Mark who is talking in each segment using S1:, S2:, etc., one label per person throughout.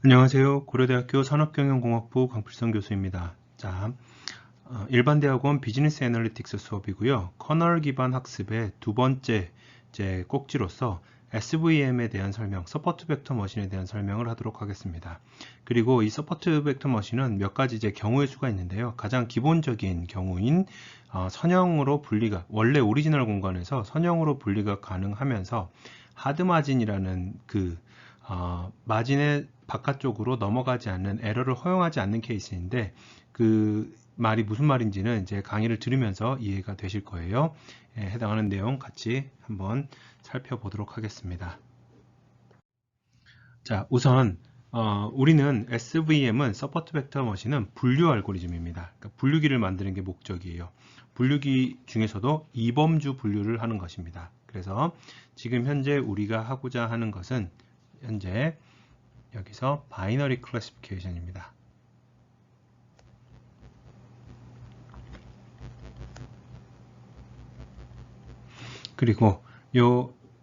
S1: 안녕하세요. 고려대학교 산업경영공학부 강필성 교수입니다. 자, 일반대학원 비즈니스 애널리틱스 수업이고요. 커널 기반 학습의 두 번째 이제 꼭지로서 SVM에 대한 설명, 서포트 벡터 머신에 대한 설명을 하도록 하겠습니다. 그리고 이 서포트 벡터 머신은 몇 가지 이제 경우의 수가 있는데요. 가장 기본적인 경우인 선형으로 분리가, 원래 오리지널 공간에서 선형으로 분리가 가능하면서 하드 마진이라는 마진의 바깥쪽으로 넘어가지 않는 에러를 허용하지 않는 케이스인데, 그 말이 무슨 말인지는 이제 강의를 들으면서 이해가 되실 거예요. 해당하는 내용 같이 한번 살펴보도록 하겠습니다. 자, 우선 우리는 SVM은 서포트 벡터 머신은 분류 알고리즘입니다. 그러니까 분류기를 만드는 게 목적이에요. 분류기 중에서도 이범주 분류를 하는 것입니다. 그래서 지금 현재 우리가 하고자 하는 것은 현재 여기서 바이너리 클래시피케이션입니다. 그리고 이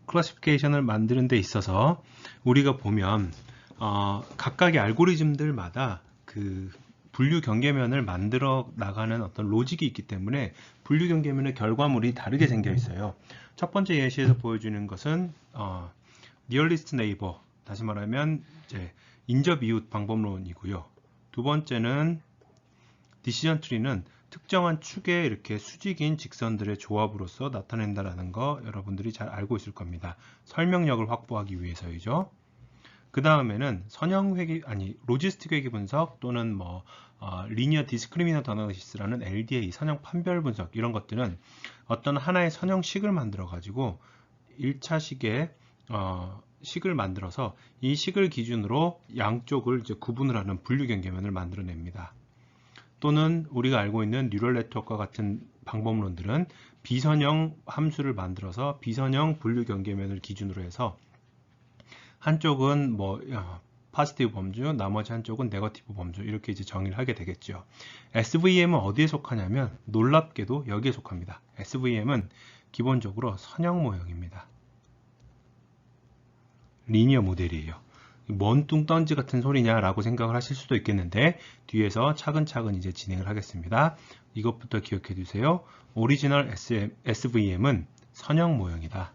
S1: 클래시피케이션을 만드는 데 있어서 우리가 보면 각각의 알고리즘들마다 그 분류 경계면을 만들어 나가는 어떤 로직이 있기 때문에 분류 경계면의 결과물이 다르게 생겨 있어요. 첫 번째 예시에서 보여주는 것은 nearest neighbor, 다시 말하면 이제 인접 이웃 방법론이고요. 두 번째는 디시전 트리는 특정한 축에 이렇게 수직인 직선들의 조합으로서 나타낸다라는 거 여러분들이 잘 알고 있을 겁니다. 설명력을 확보하기 위해서이죠. 그 다음에는 로지스틱 회귀 분석 또는 리니어 디스크리미넌트 어널리시스라는 LDA 선형 판별 분석, 이런 것들은 어떤 하나의 선형식을 만들어 가지고 1차 식의 식을 만들어서 이 식을 기준으로 양쪽을 이제 구분을 하는 분류 경계면을 만들어냅니다. 또는 우리가 알고 있는 뉴럴 네트워크와 같은 방법론들은 비선형 함수를 만들어서 비선형 분류 경계면을 기준으로 해서 한쪽은 파지티브 범주, 나머지 한쪽은 네거티브 범주, 이렇게 이제 정의를 하게 되겠죠. SVM은 어디에 속하냐면 놀랍게도 여기에 속합니다. SVM은 기본적으로 선형 모형입니다. 리니어 모델이에요. 뭔 뚱딴지 같은 소리냐라고 생각을 하실 수도 있겠는데, 뒤에서 차근차근 이제 진행을 하겠습니다. 이것부터 기억해 두세요. 오리지널 SVM은 선형 모형이다.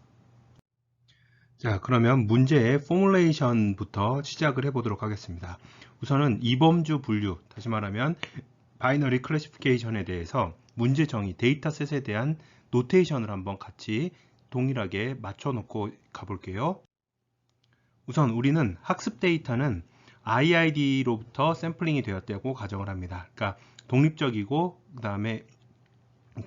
S1: 자, 그러면 문제의 포뮬레이션부터 시작을 해 보도록 하겠습니다. 우선은 이범주 분류, 다시 말하면 바이너리 클래시피케이션에 대해서 문제 정의, 데이터셋에 대한 노테이션을 한번 같이 동일하게 맞춰 놓고 가볼게요. 우선 우리는 학습 데이터는 IID로부터 샘플링이 되었다고 가정을 합니다. 그러니까 독립적이고 그 다음에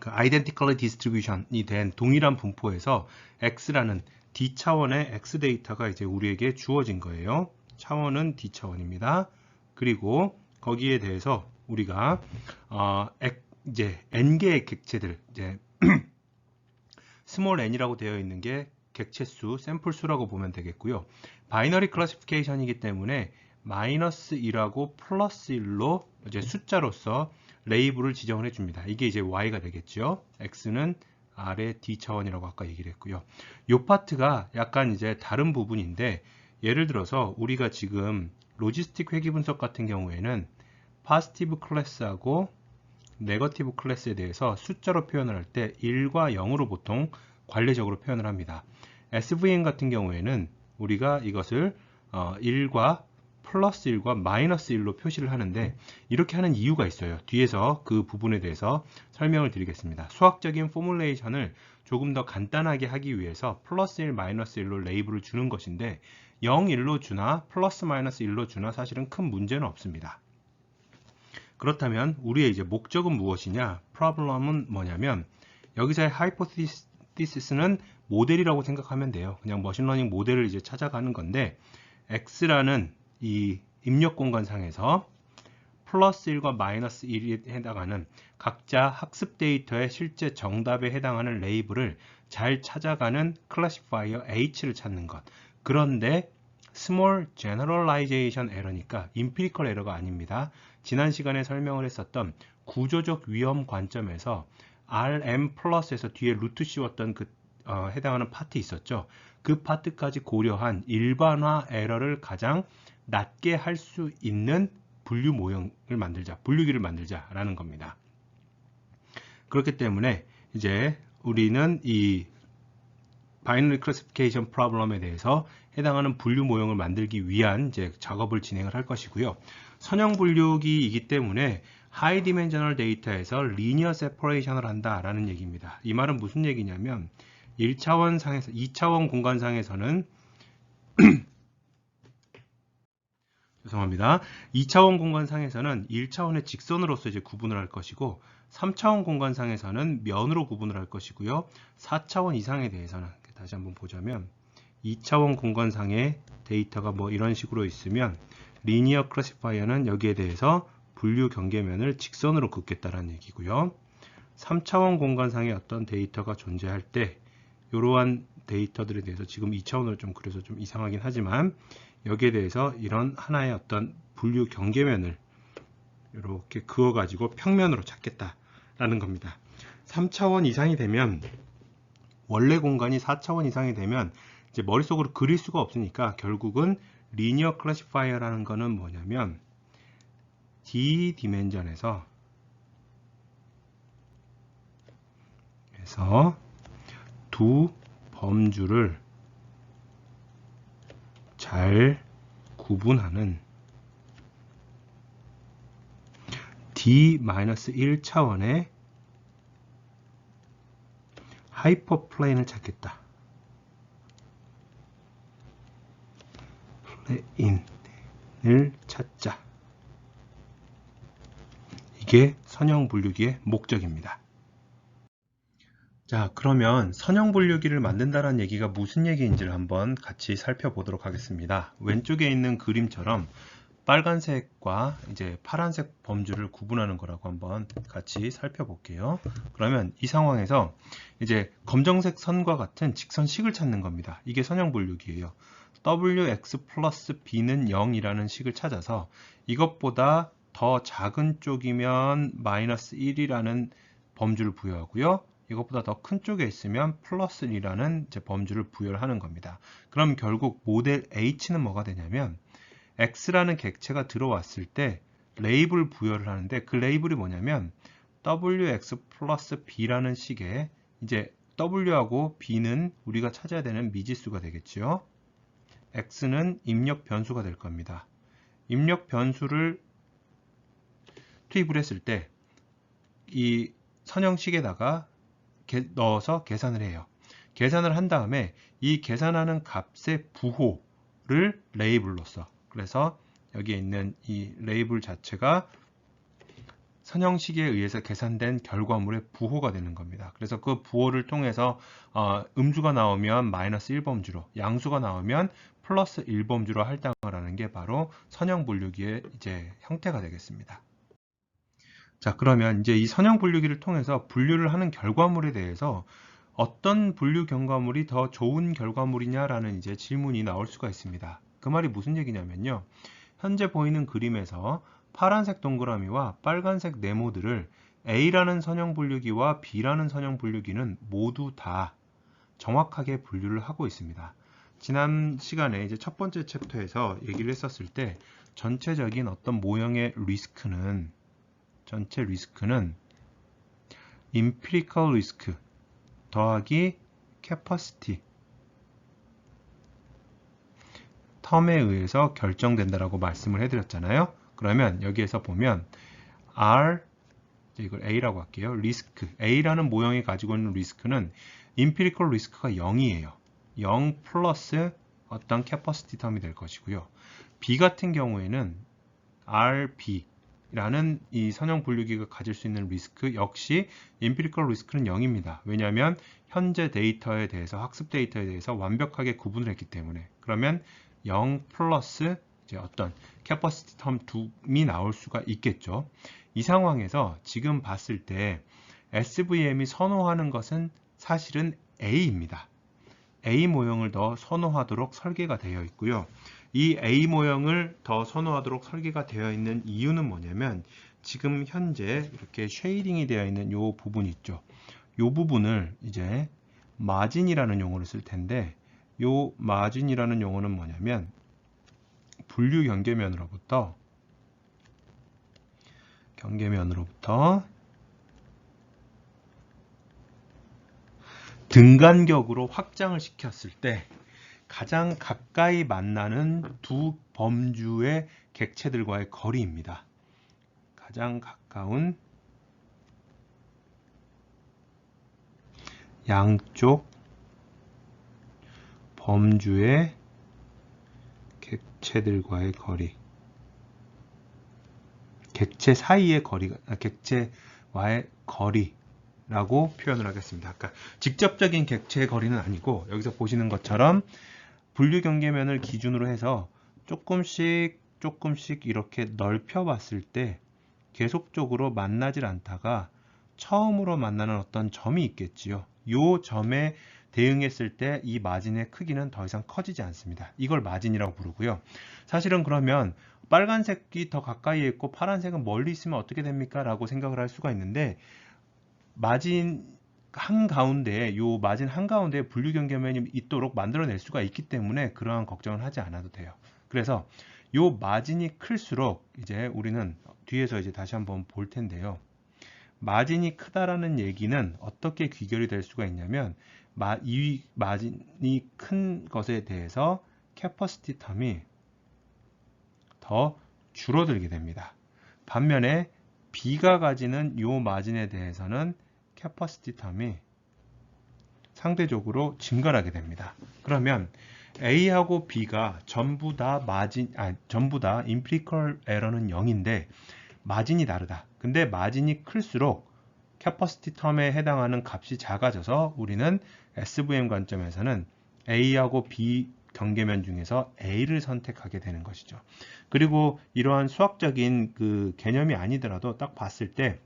S1: identically distribution이 된 동일한 분포에서 X라는 D 차원의 X 데이터가 이제 우리에게 주어진 거예요. 차원은 D 차원입니다. 그리고 거기에 대해서 우리가 이제 N개의 객체들, 이제 스몰 n이라고 되어 있는 게 객체수, 샘플수라고 보면 되겠고요. 바이너리 클래시피케이션이기 때문에 마이너스 1하고 플러스 1로 이제 숫자로서 레이블을 지정을 해줍니다. 이게 이제 y가 되겠죠. x는 아래 d 차원이라고 아까 얘기를 했고요. 이 파트가 약간 이제 다른 부분인데, 예를 들어서 우리가 지금 로지스틱 회귀 분석 같은 경우에는 파지티브 클래스하고 네거티브 클래스에 대해서 숫자로 표현을 할 때 1과 0으로 보통 관례적으로 표현을 합니다. SVM 같은 경우에는 우리가 이것을 1과 플러스 1과 마이너스 1로 표시를 하는데, 이렇게 하는 이유가 있어요. 뒤에서 그 부분에 대해서 설명을 드리겠습니다. 수학적인 포뮬레이션을 조금 더 간단하게 하기 위해서 플러스 1, 마이너스 1로 레이블을 주는 것인데, 0, 1로 주나 플러스 마이너스 1로 주나 사실은 큰 문제는 없습니다. 그렇다면 우리의 이제 목적은 무엇이냐? 프로블럼은 뭐냐면, 여기서의 하이포티시스는 모델이라고 생각하면 돼요. 그냥 머신러닝 모델을 이제 찾아가는 건데, X라는 이 입력 공간상에서 플러스 1과 마이너스 1에 해당하는 각자 학습 데이터의 실제 정답에 해당하는 레이블을 잘 찾아가는 클래시파이어 H를 찾는 것. 그런데 small generalization error니까 empirical error가 아닙니다. 지난 시간에 설명을 했었던 구조적 위험 관점에서 RM 플러스에서 뒤에 루트 씌웠던 해당하는 파트 있었죠. 그 파트까지 고려한 일반화 에러를 가장 낮게 할 수 있는 분류 모형을 만들자, 분류기를 만들자라는 겁니다. 그렇기 때문에 이제 우리는 이 바이너리 클래시피케이션 프로블럼에 대해서 해당하는 분류 모형을 만들기 위한 이제 작업을 진행을 할 것이고요. 선형 분류기이기 때문에 하이 디멘셔널 데이터에서 리니어 세퍼레이션을 한다라는 얘기입니다. 이 말은 무슨 얘기냐면 1차원 상에서 2차원 공간상에서는 죄송합니다. 2차원 공간상에서는 1차원의 직선으로서 이제 구분을 할 것이고 3차원 공간상에서는 면으로 구분을 할 것이고요. 4차원 이상에 대해서는 다시 한번 보자면 2차원 공간상의 데이터가 뭐 이런 식으로 있으면 리니어 클래시파이어는 여기에 대해서 분류 경계면을 직선으로 긋겠다라는 얘기고요. 3차원 공간상의 어떤 데이터가 존재할 때 이러한 데이터들에 대해서 지금 2차원으로 좀 그려서 좀 이상하긴 하지만 여기에 대해서 이런 하나의 어떤 분류 경계면을 이렇게 그어 가지고 평면으로 찾겠다라는 겁니다. 3차원 이상이 되면 원래 공간이 4차원 이상이 되면 이제 머릿속으로 그릴 수가 없으니까 결국은 리니어 클래시파이어라는 거는 뭐냐면 D 디멘전에서 두 범주를 잘 구분하는 D-1차원의 하이퍼플레인을 찾겠다. 플레인을 찾자. 이게 선형 분류기의 목적입니다. 자, 그러면 선형 분류기를 만든다는 얘기가 무슨 얘기인지를 한번 같이 살펴보도록 하겠습니다. 왼쪽에 있는 그림처럼 빨간색과 이제 파란색 범주를 구분하는 거라고 한번 같이 살펴볼게요. 그러면 이 상황에서 이제 검정색 선과 같은 직선식을 찾는 겁니다. 이게 선형 분류기예요. wx 플러스 b는 0이라는 식을 찾아서 이것보다 더 작은 쪽이면 마이너스 1이라는 범주를 부여하고요. 이것보다 더 큰 쪽에 있으면 플러스 1이라는 이제 범주를 부여를 하는 겁니다. 그럼 결국 모델 H는 뭐가 되냐면 X라는 객체가 들어왔을 때 레이블 부여를 하는데 그 레이블이 뭐냐면 WX 플러스 B라는 식의 이제 W하고 B는 우리가 찾아야 되는 미지수가 되겠죠. X는 입력 변수가 될 겁니다. 입력 변수를 투입을 했을 때 이 선형식에다가 넣어서 계산을 해요. 계산을 한 다음에 이 계산하는 값의 부호를 레이블로 써. 그래서 여기에 있는 이 레이블 자체가 선형식에 의해서 계산된 결과물의 부호가 되는 겁니다. 그래서 그 부호를 통해서 음수가 나오면 마이너스 1범주로, 양수가 나오면 플러스 1범주로 할당을 하는 게 바로 선형 분류기의 이제 형태가 되겠습니다. 자, 그러면 이제 이 선형 분류기를 통해서 분류를 하는 결과물에 대해서 어떤 분류 결과물이 더 좋은 결과물이냐라는 이제 질문이 나올 수가 있습니다. 그 말이 무슨 얘기냐면요. 현재 보이는 그림에서 파란색 동그라미와 빨간색 네모들을 A라는 선형 분류기와 B라는 선형 분류기는 모두 다 정확하게 분류를 하고 있습니다. 지난 시간에 이제 첫 번째 챕터에서 얘기를 했었을 때 전체적인 어떤 모형의 리스크는 전체 리스크는 empirical 리스크 더하기 capacity 텀에 의해서 결정된다라고 말씀을 해드렸잖아요. 그러면 여기에서 보면 R, 이걸 A라고 할게요. 리스크, A라는 모형이 가지고 있는 리스크는 empirical 리스크가 0이에요. 0 플러스 어떤 capacity 텀이 될 것이고요. B 같은 경우에는 RB 라는 이 선형 분류기가 가질 수 있는 리스크 역시 empirical 리스크는 0입니다. 왜냐하면 현재 데이터에 대해서 학습 데이터에 대해서 완벽하게 구분을 했기 때문에 그러면 0 플러스 이제 어떤 capacity term 2이 나올 수가 있겠죠. 이 상황에서 지금 봤을 때 SVM이 선호하는 것은 사실은 A입니다. A 모형을 더 선호하도록 설계가 되어 있고요. 이 A 모형을 더 선호하도록 설계가 되어 있는 이유는 뭐냐면 지금 현재 이렇게 쉐이딩이 되어 있는 이 부분 있죠. 이 부분을 이제 마진이라는 용어를 쓸 텐데 요 마진이라는 용어는 뭐냐면 분류 경계면으로부터 등간격으로 확장을 시켰을 때 가장 가까이 만나는 두 범주의 객체들과의 거리입니다. 가장 가까운 양쪽 범주의 객체들과의 거리, 객체 사이의 거리가, 객체와의 거리라고 표현을 하겠습니다. 아까 직접적인 객체의 거리는 아니고 여기서 보시는 것처럼 분류 경계면을 기준으로 해서 조금씩 이렇게 넓혀 봤을 때 계속적으로 만나질 않다가 처음으로 만나는 어떤 점이 있겠지요. 이 점에 대응했을 때 이 마진의 크기는 더 이상 커지지 않습니다. 이걸 마진이라고 부르고요. 사실은 그러면 빨간색이 더 가까이에 있고 파란색은 멀리 있으면 어떻게 됩니까? 라고 생각을 할 수가 있는데 마진 한가운데에 요 마진 한가운데에 분류 경계면이 있도록 만들어낼 수가 있기 때문에 그러한 걱정을 하지 않아도 돼요. 그래서 요 마진이 클수록 이제 우리는 뒤에서 이제 다시 한번 볼 텐데요. 마진이 크다라는 얘기는 어떻게 귀결이 될 수가 있냐면 이 마진이 큰 것에 대해서 캐퍼시티 텀이 더 줄어들게 됩니다. 반면에 B가 가지는 요 마진에 대해서는 캐퍼시티 텀이 상대적으로 증가하게 됩니다. 그러면 A하고 B가 전부 다 임피리컬 에러는 0인데 마진이 다르다. 근데 마진이 클수록 캐퍼시티 텀에 해당하는 값이 작아져서 우리는 SVM 관점에서는 A하고 B 경계면 중에서 A를 선택하게 되는 것이죠. 그리고 이러한 수학적인 그 개념이 아니더라도 딱 봤을 때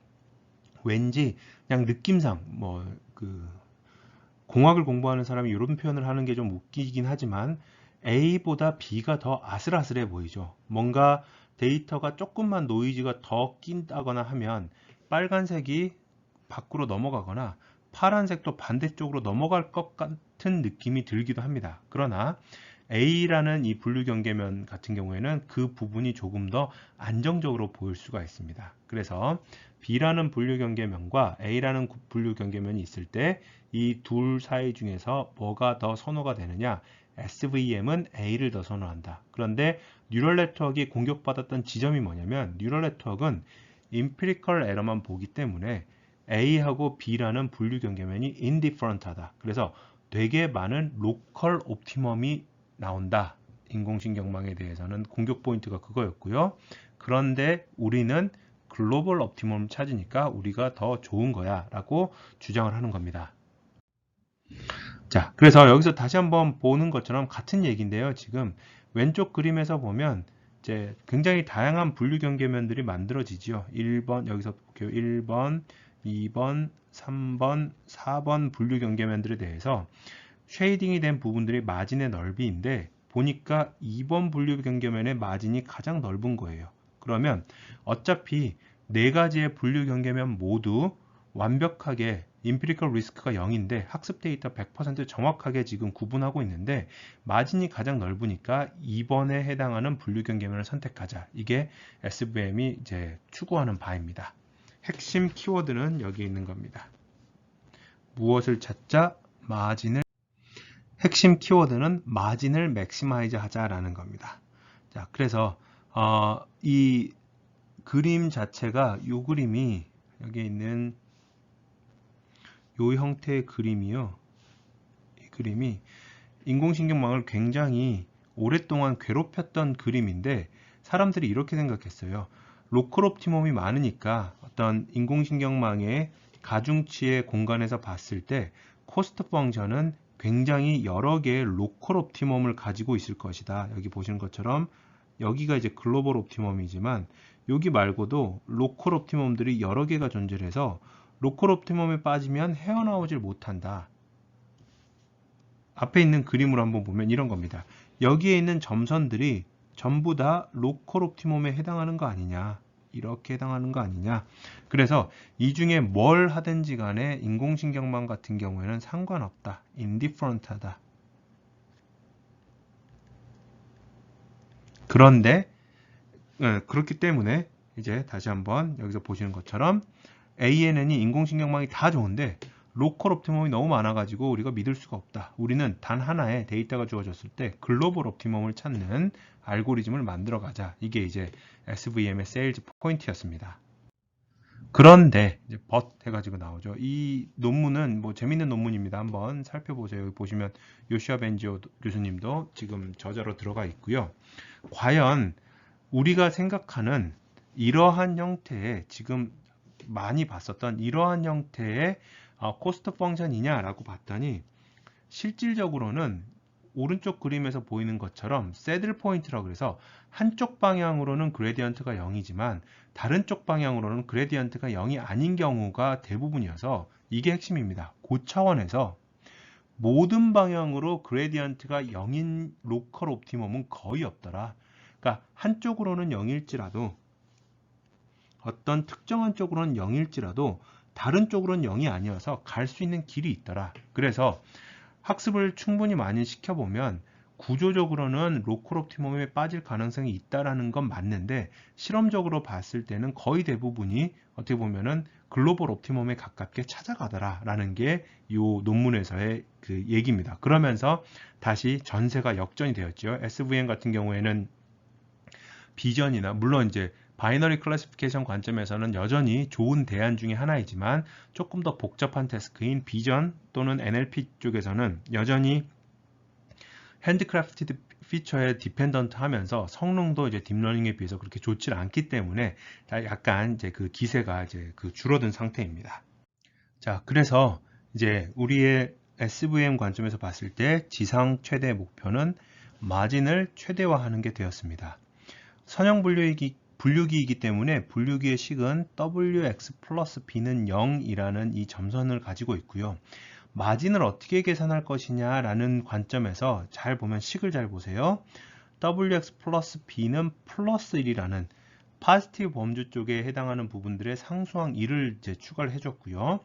S1: 왠지 그냥 느낌상 공학을 공부하는 사람이 이런 표현을 하는 게 좀 웃기긴 하지만 A보다 B가 더 아슬아슬해 보이죠. 뭔가 데이터가 조금만 노이즈가 더 낀다거나 하면 빨간색이 밖으로 넘어가거나 파란색도 반대쪽으로 넘어갈 것 같은 느낌이 들기도 합니다. 그러나 A라는 이 분류 경계면 같은 경우에는 그 부분이 조금 더 안정적으로 보일 수가 있습니다. 그래서 B라는 분류 경계면과 A라는 분류 경계면이 있을 때 이 둘 사이 중에서 뭐가 더 선호가 되느냐? SVM은 A를 더 선호한다. 그런데 뉴럴 네트워크가 공격받았던 지점이 뭐냐면 뉴럴 네트워크는 임피리컬 에러만 보기 때문에 A하고 B라는 분류 경계면이 indifferent하다. 그래서 되게 많은 로컬 옵티멈이 나온다. 인공신경망에 대해서는 공격 포인트가 그거였고요. 그런데 우리는 글로벌 옵티멈을 찾으니까 우리가 더 좋은 거야 라고 주장을 하는 겁니다. 자, 그래서 여기서 다시 한번 보는 것처럼 같은 얘기인데요. 지금 왼쪽 그림에서 보면 이제 굉장히 다양한 분류 경계면들이 만들어지죠. 1번, 여기서 볼게요. 1번, 2번, 3번, 4번 분류 경계면들에 대해서 쉐이딩이 된 부분들이 마진의 넓이인데 보니까 2번 분류 경계면의 마진이 가장 넓은 거예요. 그러면 어차피 네 가지의 분류 경계면 모두 완벽하게 임피리컬 리스크가 0인데 학습 데이터 100% 정확하게 지금 구분하고 있는데 마진이 가장 넓으니까 2번에 해당하는 분류 경계면을 선택하자. 이게 SVM이 이제 추구하는 바입니다. 핵심 키워드는 여기 있는 겁니다. 무엇을 찾자? 핵심 키워드는 마진을 맥시마이즈 하자라는 겁니다. 자, 그래서 이 그림 자체가 이 그림이 여기 있는 이 형태의 그림이요. 이 그림이 인공신경망을 굉장히 오랫동안 괴롭혔던 그림인데 사람들이 이렇게 생각했어요. 로컬 옵티멈이 많으니까 어떤 인공신경망의 가중치의 공간에서 봤을 때 코스트 펑션은 굉장히 여러 개의 로컬 옵티멈을 가지고 있을 것이다. 여기 보시는 것처럼 여기가 이제 글로벌 옵티멈이지만 여기 말고도 로컬 옵티멈들이 여러 개가 존재해서 로컬 옵티멈에 빠지면 헤어나오질 못한다. 앞에 있는 그림으로 한번 보면 이런 겁니다. 여기에 있는 점선들이 전부 다 로컬 옵티멈에 해당하는 거 아니냐. 이렇게 해당하는 거 아니냐. 그래서 이 중에 뭘 하든지 간에 인공신경망 같은 경우에는 상관없다. indifferent하다. 그런데 그렇기 때문에 이제 다시 한번 여기서 보시는 것처럼 ANN이 인공신경망이 다 좋은데 로컬 옵티멈이 너무 많아가지고 우리가 믿을 수가 없다. 우리는 단 하나의 데이터가 주어졌을 때 글로벌 옵티멈을 찾는 알고리즘을 만들어 가자. 이게 이제 SVM의 세일즈 포인트였습니다. 그런데 이제 but 해가지고 나오죠. 이 논문은 뭐 재밌는 논문입니다. 한번 살펴보세요. 여기 보시면 요시아 벤지오 교수님도 지금 저자로 들어가 있고요. 과연 우리가 생각하는 이러한 형태의 지금 많이 봤었던 이러한 형태의 코스트 펑션이냐라고 봤더니 실질적으로는 오른쪽 그림에서 보이는 것처럼 새들 포인트라고 그래서 한쪽 방향으로는 그레디언트가 0이지만 다른 쪽 방향으로는 그레디언트가 0이 아닌 경우가 대부분이어서 이게 핵심입니다. 그 차원에서 모든 방향으로 그레디언트가 0인 로컬 옵티멈은 거의 없더라. 그러니까 한쪽으로는 0일지라도 어떤 특정한 쪽으로는 0일지라도 다른 쪽으로는 0이 아니어서 갈 수 있는 길이 있더라. 그래서 학습을 충분히 많이 시켜보면 구조적으로는 로컬 옵티멈에 빠질 가능성이 있다라는 건 맞는데 실험적으로 봤을 때는 거의 대부분이 어떻게 보면은 글로벌 옵티멈에 가깝게 찾아가더라라는 게 이 논문에서의 그 얘기입니다. 그러면서 다시 전세가 역전이 되었죠. SVM 같은 경우에는 비전이나 물론 이제 바이너리 클래시피케이션 관점에서는 여전히 좋은 대안 중에 하나이지만 조금 더 복잡한 태스크인 비전 또는 NLP 쪽에서는 여전히 핸드크래프티드 피처에 디펜던트 하면서 성능도 이제 딥러닝에 비해서 그렇게 좋지 않기 때문에 약간 이제 그 기세가 이제 그 줄어든 상태입니다. 자, 그래서 이제 우리의 SVM 관점에서 봤을 때 지상 최대 목표는 마진을 최대화하는 게 되었습니다. 선형 분류기이기 때문에 분류기의 식은 wx 플러스 b는 0이라는 이 점선을 가지고 있고요. 마진을 어떻게 계산할 것이냐라는 관점에서 잘 보면 식을 잘 보세요. wx 플러스 b는 플러스 1이라는 파지티브 범주 쪽에 해당하는 부분들의 상수항 1을 이제 추가를 해줬고요.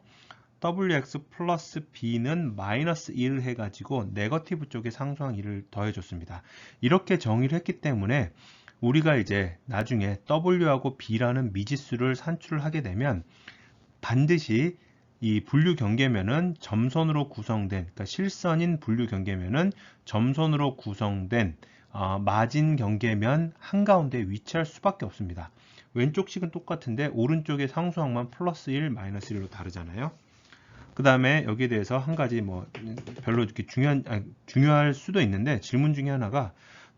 S1: wx 플러스 b는 마이너스 1을 해가지고 네거티브 쪽에 상수항 1을 더해줬습니다. 이렇게 정의를 했기 때문에 우리가 이제 나중에 w하고 b라는 미지수를 산출을 하게 되면 반드시 이 분류 경계면은 점선으로 구성된, 그러니까 실선인 분류 경계면은 점선으로 구성된 마진 경계면 한가운데 위치할 수밖에 없습니다. 왼쪽 식은 똑같은데 오른쪽의 상수항만 플러스 1, 마이너스 1로 다르잖아요. 그 다음에 여기에 대해서 한 가지 뭐 별로 이렇게 중요할 수도 있는데 질문 중에 하나가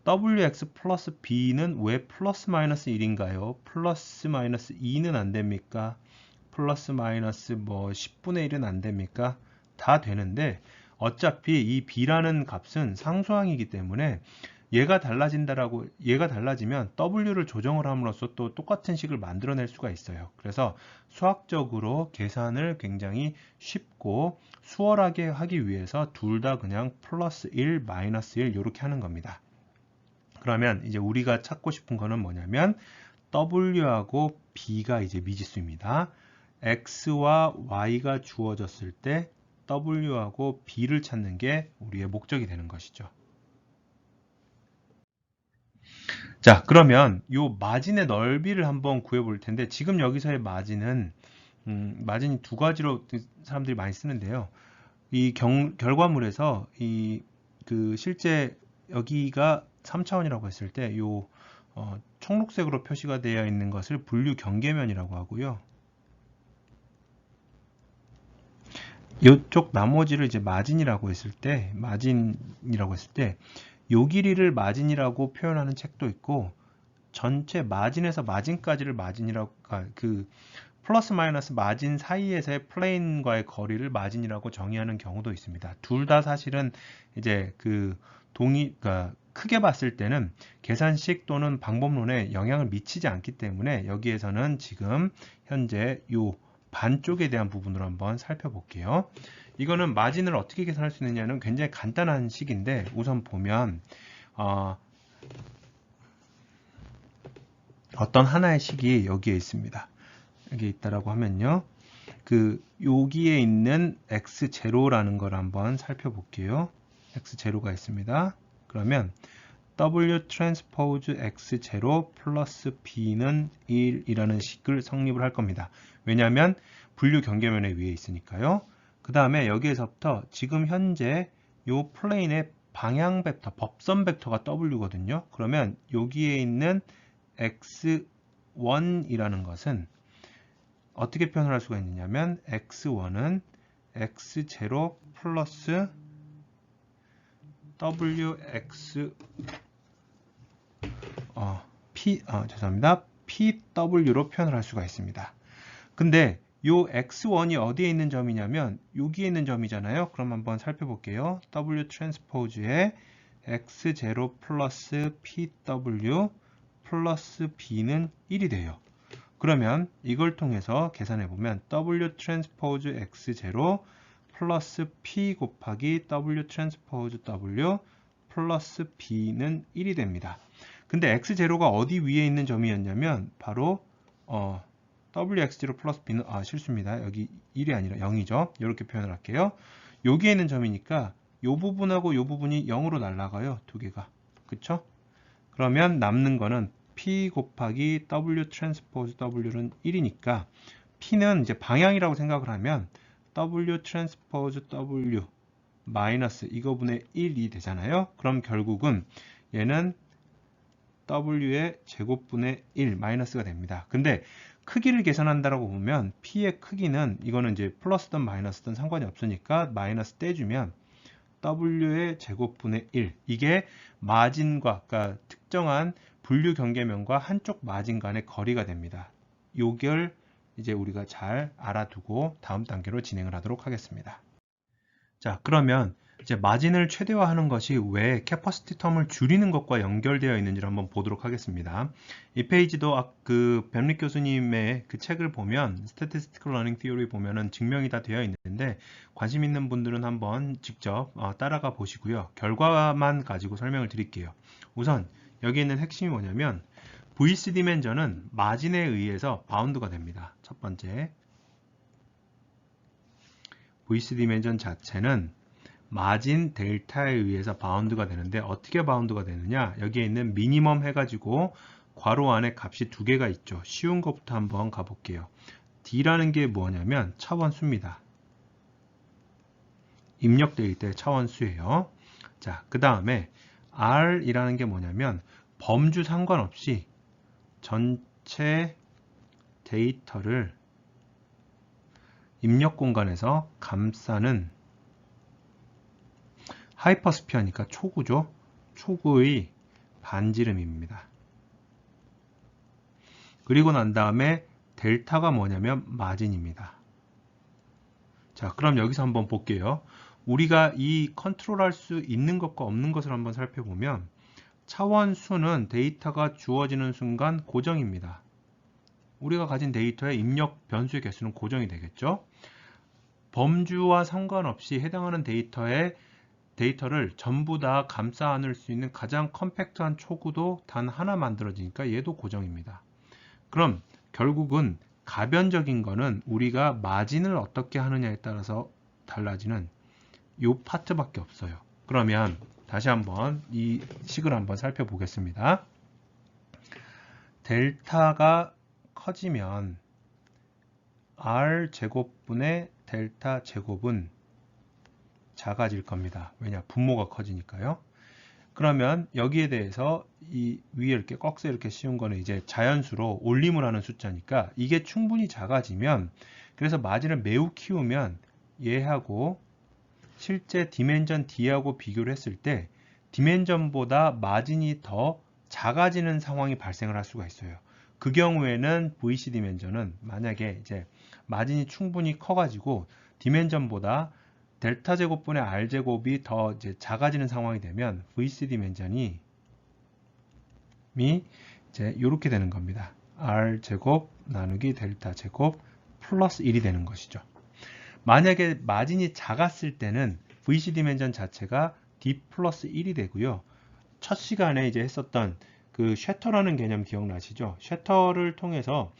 S1: wx 플러스 b는 왜 플러스 마이너스 1인가요? 플러스 마이너스 2는 안 됩니까? 플러스 마이너스 뭐 10분의 1은 안 됩니까? 다 되는데 어차피 이 b라는 값은 상수항이기 때문에 얘가 달라지면 w를 조정을 함으로써 또 똑같은 식을 만들어낼 수가 있어요. 그래서 수학적으로 계산을 굉장히 쉽고 수월하게 하기 위해서 둘 다 그냥 플러스 1, 마이너스 1 이렇게 하는 겁니다. 그러면 이제 우리가 찾고 싶은 거는 뭐냐면 w하고 b가 이제 미지수입니다. x와 y가 주어졌을 때 w하고 b를 찾는 게 우리의 목적이 되는 것이죠. 자, 그러면 이 마진의 넓이를 한번 구해 볼 텐데 지금 여기서의 마진은 마진이 두 가지로 사람들이 많이 쓰는데요. 이 결과물에서 실제 여기가 3차원이라고 했을 때 청록색으로 표시가 되어 있는 것을 분류 경계면이라고 하고요. 이쪽 나머지를 이제 마진이라고 했을 때 요 길이를 마진이라고 표현하는 책도 있고 전체 마진에서 마진까지를 마진이라고 그 플러스 마이너스 마진 사이에서의 플레인과의 거리를 마진이라고 정의하는 경우도 있습니다. 둘 다 사실은 이제 그러니까 크게 봤을 때는 계산식 또는 방법론에 영향을 미치지 않기 때문에 여기에서는 지금 현재 요 반쪽에 대한 부분으로 한번 살펴볼게요. 이거는 마진을 어떻게 계산할 수 있느냐는 굉장히 간단한 식인데 우선 보면 어떤 하나의 식이 여기에 있습니다. 여기 있다라고 하면요. 여기에 있는 x0라는 걸 한번 살펴볼게요. x0가 있습니다. 그러면 W 트랜스포즈 X0 플러스 B는 1이라는 식을 성립을 할 겁니다. 왜냐하면 분류 경계면에 위에 있으니까요. 그 다음에 여기에서부터 지금 현재 이 플레인의 방향 벡터, 법선 벡터가 W거든요. 그러면 여기에 있는 X1이라는 것은 어떻게 표현을 할 수가 있느냐면 X1은 X0 플러스 WX 죄송합니다. PW로 표현을 할 수가 있습니다. 근데 요 X1이 어디에 있는 점이냐면 여기에 있는 점이잖아요. 그럼 한번 살펴볼게요. W 트랜스포즈의 X0 플러스 PW 플러스 B는 1이 돼요. 그러면 이걸 통해서 계산해보면 W 트랜스포즈 X0 플러스 P 곱하기 W 트랜스포즈 W 플러스 B는 1이 됩니다. 근데 X0가 어디 위에 있는 점이었냐면 바로 WX0 플러스 B는 실수입니다. 여기 1이 아니라 0이죠. 이렇게 표현을 할게요. 여기에 있는 점이니까 이 부분하고 이 부분이 0으로 날아가요. 두 개가. 그쵸? 그러면 남는 거는 P 곱하기 W 트랜스포즈 W는 1이니까 P는 이제 방향이라고 생각을 하면 W 트랜스포즈 W 마이너스 이거분의 1이 되잖아요. 그럼 결국은 얘는 W의 제곱분의 1 마이너스가 됩니다. 근데 크기를 계산한다라고 보면 P의 크기는 이거는 이제 플러스든 마이너스든 상관이 없으니까 마이너스 떼주면 W의 제곱분의 1 이게 마진과 그러니까 특정한 분류 경계면과 한쪽 마진 간의 거리가 됩니다. 요걸 이제 우리가 잘 알아두고 다음 단계로 진행을 하도록 하겠습니다. 자, 그러면 이제 마진을 최대화하는 것이 왜 캐퍼시티 텀을 줄이는 것과 연결되어 있는지를 한번 보도록 하겠습니다. 이 페이지도 그 뱀릭 교수님의 그 책을 보면 Statistical Learning Theory 보면은 증명이 다 되어 있는데 관심 있는 분들은 한번 직접 따라가 보시고요. 결과만 가지고 설명을 드릴게요. 우선 여기 있는 핵심이 뭐냐면 VC 디멘전은 마진에 의해서 바운드가 됩니다. 첫 번째 VC 디멘전 자체는 마진 델타에 의해서 바운드가 되는데 어떻게 바운드가 되느냐, 여기에 있는 미니멈 해가지고 괄호 안에 값이 두 개가 있죠. 쉬운 것부터 한번 가볼게요. D라는 게 뭐냐면 차원수입니다. 입력될 때 차원수예요. 자, 그 다음에 R이라는 게 뭐냐면 범주 상관없이 전체 데이터를 입력 공간에서 감싸는 하이퍼스피어니까 초구죠. 초구의 반지름입니다. 그리고 난 다음에 델타가 뭐냐면 마진입니다. 자, 그럼 여기서 한번 볼게요. 우리가 이 컨트롤할 수 있는 것과 없는 것을 한번 살펴보면 차원수는 데이터가 주어지는 순간 고정입니다. 우리가 가진 데이터의 입력 변수의 개수는 고정이 되겠죠. 범주와 상관없이 해당하는 데이터를 전부 다 감싸 안을 수 있는 가장 컴팩트한 초구도 단 하나 만들어지니까 얘도 고정입니다. 그럼 결국은 가변적인 거는 우리가 마진을 어떻게 하느냐에 따라서 달라지는 이 파트밖에 없어요. 그러면 다시 한번 이 식을 한번 살펴보겠습니다. 델타가 커지면 R 제곱분의 델타 제곱은 작아질 겁니다. 왜냐? 분모가 커지니까요. 그러면 여기에 대해서 이 위에 이렇게 꺽쇠 이렇게 씌운 거는 이제 자연수로 올림을 하는 숫자니까 이게 충분히 작아지면, 그래서 마진을 매우 키우면 얘하고 실제 디멘전 D하고 비교를 했을 때 디멘전보다 마진이 더 작아지는 상황이 발생을 할 수가 있어요. 그 경우에는 VC 디멘전은 만약에 이제 마진이 충분히 커가지고 디멘전보다 델타 제곱분의 R 제곱이 더 이제 작아지는 상황이 되면 VC 디멘전이 이제 이렇게 되는 겁니다. R 제곱 나누기 델타 제곱 플러스 1이 되는 것이죠. 만약에 마진이 작았을 때는 VC 디멘전 자체가 D 플러스 1이 되고요. 첫 시간에 이제 했었던 그 쉐터라는 개념 기억나시죠? 쉐터를 통해서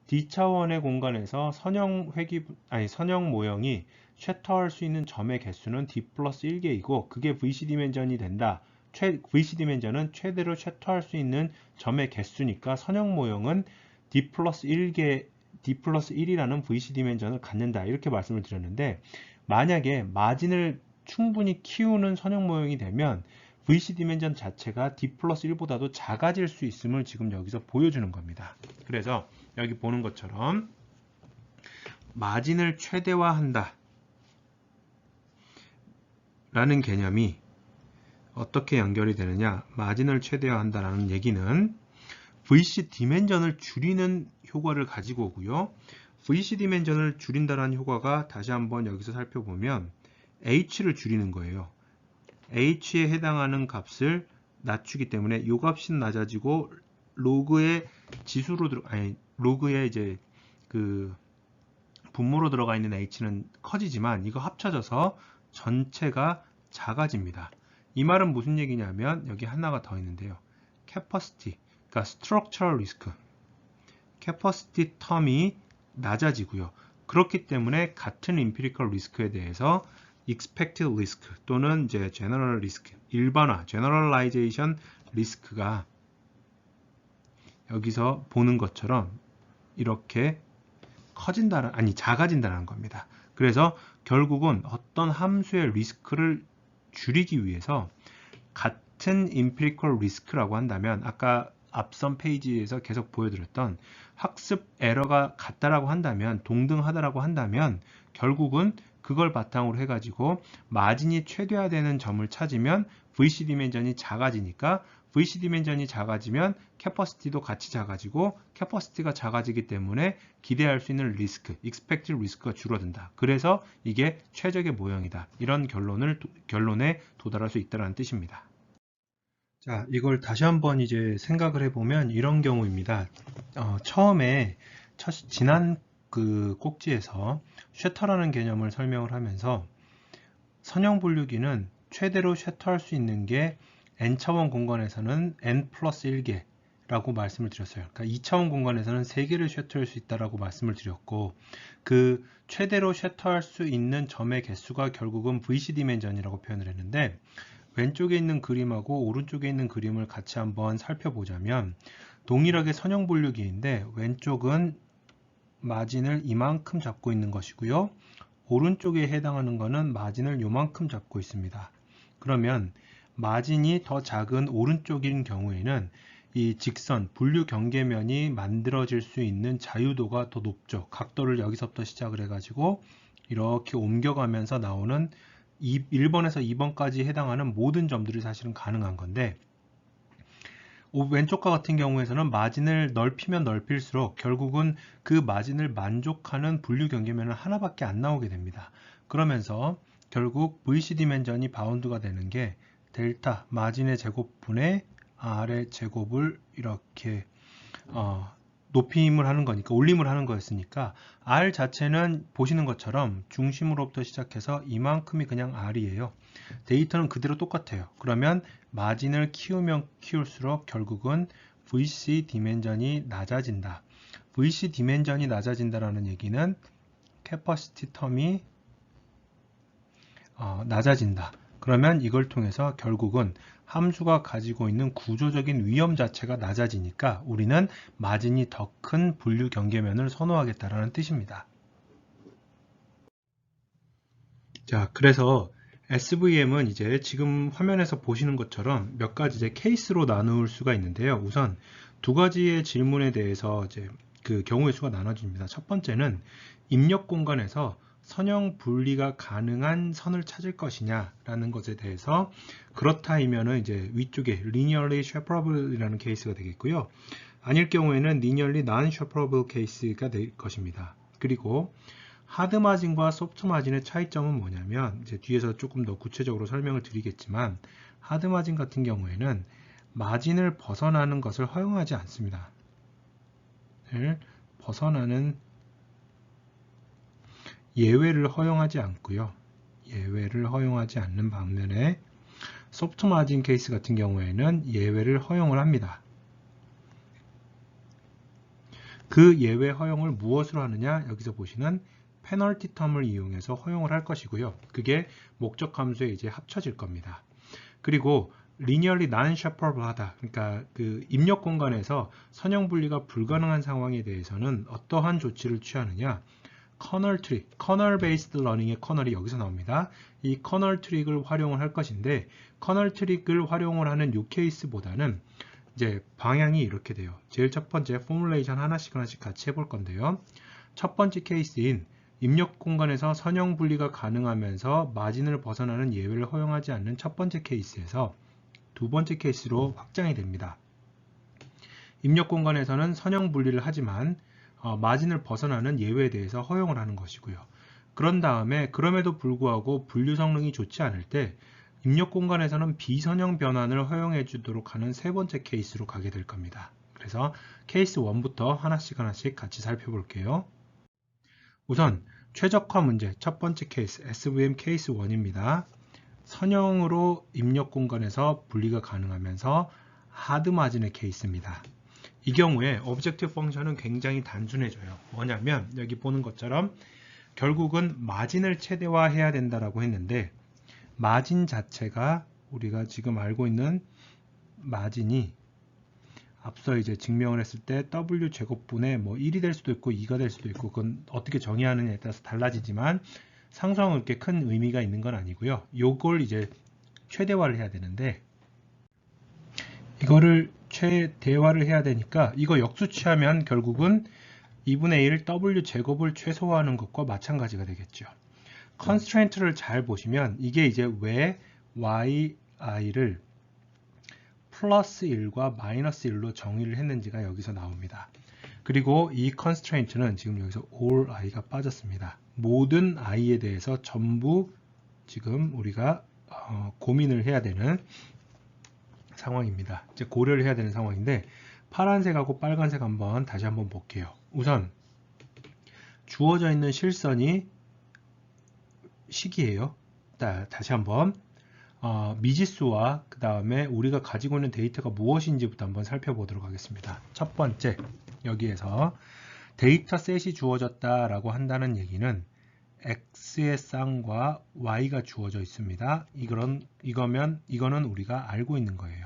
S1: D차원의 공간에서 선형 모형이 쉐터할 수 있는 점의 개수는 D 플러스 1개이고 그게 VC 디멘전이 된다 VC 디멘전은 최대로 셔터할 수 있는 점의 개수니까 선형 모형은 D 플러스 1이라는 VC 디멘전을 갖는다. 이렇게 말씀을 드렸는데, 만약에 마진을 충분히 키우는 선형 모형이 되면 VC 디멘전 자체가 D 플러스 1보다도 작아질 수 있음을 지금 여기서 보여주는 겁니다. 그래서 여기 보는 것처럼 마진을 최대화한다 라는 개념이 어떻게 연결이 되느냐, 마진을 최대화한다라는 얘기는 VC 디멘전을 줄이는 효과를 가지고 오고요. VC 디멘전을 줄인다는 효과가 다시 한번 여기서 살펴보면 H를 줄이는 거예요. H에 해당하는 값을 낮추기 때문에 이 값이 낮아지고 로그의 지수로 로그의 이제 그 분모로 들어가 있는 H는 커지지만 이거 합쳐져서 전체가 작아집니다. 이 말은 무슨 얘기냐면 여기 하나가 더 있는데요. capacity, 그러니까 structural risk, capacity term이 낮아지고요. 그렇기 때문에 같은 empirical risk에 대해서 expected risk 또는 이제 general risk, 일반화, generalization risk가 여기서 보는 것처럼 이렇게 작아진다는 겁니다. 그래서 결국은 어떤 함수의 리스크를 줄이기 위해서 같은 empirical risk라고 한다면 아까 앞선 페이지에서 계속 보여드렸던 학습 에러가 같다라고 한다면, 동등하다라고 한다면 결국은 그걸 바탕으로 해가지고 마진이 최대화되는 점을 찾으면 VC 디멘전이 작아지니까 VC 디멘전이 작아지면 캐퍼시티도 같이 작아지고 캐퍼시티가 작아지기 때문에 기대할 수 있는 리스크, expected risk가 줄어든다. 그래서 이게 최적의 모형이다. 이런 결론에 도달할 수 있다는 뜻입니다. 자, 이걸 다시 한번 이제 생각을 해보면 이런 경우입니다. 처음에 지난 그 꼭지에서 셔터라는 개념을 설명을 하면서 선형 분류기는 최대로 셔터할 수 있는 게 n차원 공간에서는 n 플러스 1개 라고 말씀을 드렸어요. 그러니까 2차원 공간에서는 3개를 셔터할 수 있다라고 말씀을 드렸고, 그 최대로 셔터할 수 있는 점의 개수가 결국은 VC 디멘전이라고 표현을 했는데, 왼쪽에 있는 그림하고 오른쪽에 있는 그림을 같이 한번 살펴보자면 동일하게 선형 분류기인데 왼쪽은 마진을 이만큼 잡고 있는 것이고요. 오른쪽에 해당하는 것은 마진을 요만큼 잡고 있습니다. 그러면 마진이 더 작은 오른쪽인 경우에는 이 직선, 분류 경계면이 만들어질 수 있는 자유도가 더 높죠. 각도를 여기서부터 시작을 해가지고 이렇게 옮겨가면서 나오는 1번에서 2번까지 해당하는 모든 점들이 사실은 가능한 건데, 왼쪽과 같은 경우에서는 마진을 넓히면 넓힐수록 결국은 그 마진을 만족하는 분류 경계면은 하나밖에 안 나오게 됩니다. 그러면서 결국 VC 디멘전이 바운드가 되는 게 델타 마진의 제곱분의 R의 제곱을 이렇게 높임을 하는 거니까, 올림을 하는 거였으니까 R 자체는 보시는 것처럼 중심으로부터 시작해서 이만큼이 그냥 R이에요. 데이터는 그대로 똑같아요. 그러면 마진을 키우면 키울수록 결국은 VC 디멘전이 낮아진다. VC 디멘전이 낮아진다라는 얘기는 캐퍼시티 텀이 낮아진다. 그러면 이걸 통해서 결국은 함수가 가지고 있는 구조적인 위험 자체가 낮아지니까 우리는 마진이 더 큰 분류 경계면을 선호하겠다라는 뜻입니다. 자, 그래서 SVM은 이제 지금 화면에서 보시는 것처럼 몇 가지 이제 케이스로 나눌 수가 있는데요. 우선 두 가지의 질문에 대해서 이제 그 경우의 수가 나눠집니다. 첫 번째는 입력 공간에서 선형 분리가 가능한 선을 찾을 것이냐라는 것에 대해서 그렇다이면은 이제 위쪽에 linearly separable이라는 케이스가 되겠고요. 아닐 경우에는 linearly non-separable 케이스가 될 것입니다. 그리고 하드 마진과 소프트 마진의 차이점은 뭐냐면 이제 뒤에서 조금 더 구체적으로 설명을 드리겠지만, 하드 마진 같은 경우에는 마진을 벗어나는 것을 허용하지 않습니다. 벗어나는 예외를 허용하지 않고요. 예외를 허용하지 않는 반면에 소프트 마진 케이스 같은 경우에는 예외를 허용을 합니다. 그 예외 허용을 무엇으로 하느냐? 여기서 보시는 페널티 텀을 이용해서 허용을 할 것이고요. 그게 목적 함수에 이제 합쳐질 겁니다. 그리고 linearly non-separable하다. 그러니까 그 입력 공간에서 선형 분리가 불가능한 상황에 대해서는 어떠한 조치를 취하느냐? 커널 트릭, 커널 베이스드 러닝의 커널이 여기서 나옵니다. 이 커널 트릭을 활용을 할 것인데 커널 트릭을 활용을 하는 이 케이스보다는 이제 방향이 이렇게 돼요. 제일 첫 번째 포뮬레이션 하나씩 같이 해볼 건데요. 첫 번째 케이스인 입력 공간에서 선형 분리가 가능하면서 마진을 벗어나는 예외를 허용하지 않는 첫 번째 케이스에서 두 번째 케이스로 확장이 됩니다. 입력 공간에서는 선형 분리를 하지만 마진을 벗어나는 예외에 대해서 허용을 하는 것이고요. 그런 다음에 그럼에도 불구하고 분류 성능이 좋지 않을 때 입력 공간에서는 비선형 변환을 허용해 주도록 하는 세 번째 케이스로 가게 될 겁니다. 그래서 케이스 1부터 하나씩 같이 살펴볼게요. 우선 최적화 문제 첫 번째 케이스 SVM 케이스 1입니다. 선형으로 입력 공간에서 분리가 가능하면서 하드 마진의 케이스입니다. 이 경우에 오브젝티브 펑션은 굉장히 단순해져요. 뭐냐면 여기 보는 것처럼 결국은 마진을 최대화해야 된다라고 했는데 마진 자체가 우리가 지금 알고 있는 마진이 앞서 이제 증명을 했을 때 W 제곱분의 뭐 1이 될 수도 있고 2가 될 수도 있고 그건 어떻게 정의하느냐에 따라서 달라지지만 상수항은 그렇게 큰 의미가 있는 건 아니고요. 요걸 이제 최대화를 해야 되는데 이거를 최대화를 해야 되니까 이거 역수치하면 결국은 2분의 1 W 제곱을 최소화하는 것과 마찬가지가 되겠죠. constraint를 잘 보시면 이게 이제 왜 yi를 플러스 1과 마이너스 1로 정의를 했는지가 여기서 나옵니다. 그리고 이 constraint는 지금 여기서 all i가 빠졌습니다. 모든 i에 대해서 전부 지금 우리가 고민을 해야 되는 상황입니다. 이제 고려를 해야 되는 상황인데 파란색하고 빨간색 다시 한번 볼게요. 우선 주어져 있는 실선이 식이에요. 다시 한번 미지수와 그 다음에 우리가 가지고 있는 데이터가 무엇인지부터 한번 살펴보도록 하겠습니다. 첫 번째 여기에서 데이터 셋이 주어졌다라고 한다는 얘기는 x의 쌍과 y가 주어져 있습니다. 이거는 우리가 알고 있는 거예요.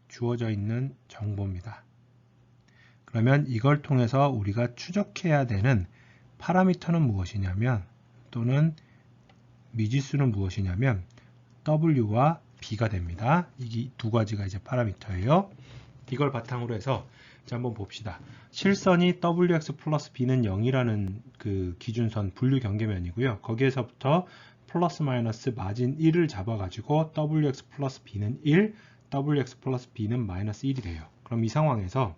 S1: 주어져 있는 정보입니다. 그러면 이걸 통해서 우리가 추적해야 되는 파라미터는 무엇이냐면 또는 미지수는 무엇이냐면 w와 b가 됩니다. 이 두 가지가 이제 파라미터예요. 이걸 바탕으로 해서 이제 한번 봅시다. 실선이 wx 플러스 b는 0이라는 그 기준선 분류 경계면이고요. 거기에서부터 플러스 마이너스 마진 1을 잡아가지고 wx 플러스 b는 1, wx 플러스 b는 마이너스 1이 돼요. 그럼 이 상황에서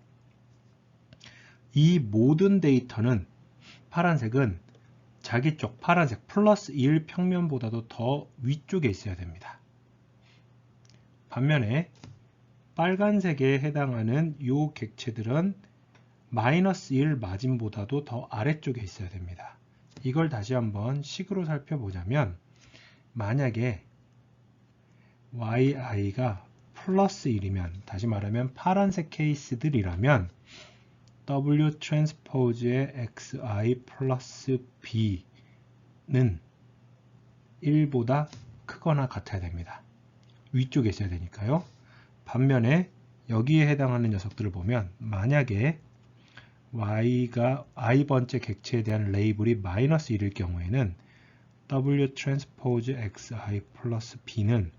S1: 이 모든 데이터는 파란색은 자기 쪽 파란색 플러스 1 평면보다도 더 위쪽에 있어야 됩니다. 반면에 빨간색에 해당하는 이 객체들은 마이너스 1 마진보다도 더 아래쪽에 있어야 됩니다. 이걸 다시 한번 식으로 살펴보자면 만약에 yi가 플러스 1이면 다시 말하면 파란색 케이스들이라면 W 트랜스포즈의 xi 플러스 b는 1보다 크거나 같아야 됩니다. 위쪽에 있어야 되니까요. 반면에 여기에 해당하는 녀석들을 보면 만약에 y가 i번째 객체에 대한 레이블이 마이너스 1일 경우에는 W 트랜스포즈 xi 플러스 b는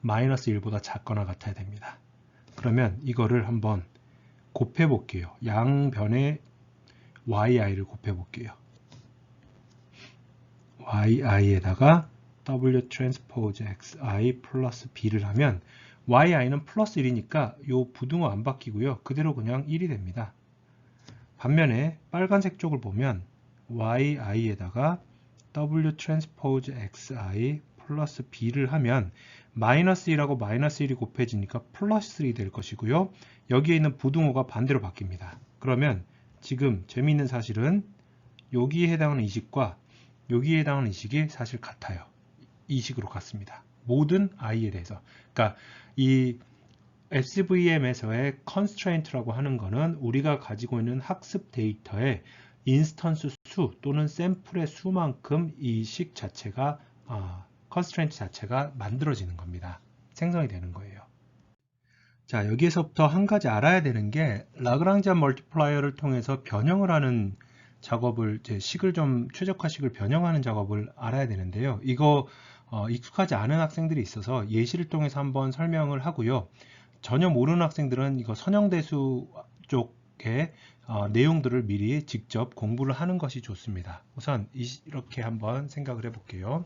S1: 마이너스 1보다 작거나 같아야 됩니다. 그러면 이거를 한번 곱해 볼게요. 양변에 yi를 곱해 볼게요. yi에다가 w 트랜스포즈 xi 플러스 b를 하면 yi는 플러스 1이니까 이 부등호 안 바뀌고요. 그대로 그냥 1이 됩니다. 반면에 빨간색 쪽을 보면 yi에다가 w 트랜스포즈 xi 플러스 b를 하면 마이너스 1하고 마이너스 1이 곱해지니까 플러스 3이 될 것이고요. 여기에 있는 부등호가 반대로 바뀝니다. 그러면 지금 재미있는 사실은 여기에 해당하는 이식과 여기에 해당하는 이식이 사실 같아요. 이 식으로 같습니다. 모든 i에 대해서. 그러니까 이 SVM에서의 constraint라고 하는 거는 우리가 가지고 있는 학습 데이터의 인스턴스 수 또는 샘플의 수만큼 이 식 자체가 constraint 자체가 만들어지는 겁니다. 생성이 되는 거예요. 자, 여기에서부터 한 가지 알아야 되는 게 라그랑지안 멀티플라이어를 통해서 변형을 하는 작업을 식을 좀 최적화식을 변형하는 작업을 알아야 되는데요. 이거 익숙하지 않은 학생들이 있어서 예시를 통해서 한번 설명을 하고요. 전혀 모르는 학생들은 이거 선형대수 쪽에 내용들을 미리 직접 공부를 하는 것이 좋습니다. 우선 이렇게 한번 생각을 해 볼게요.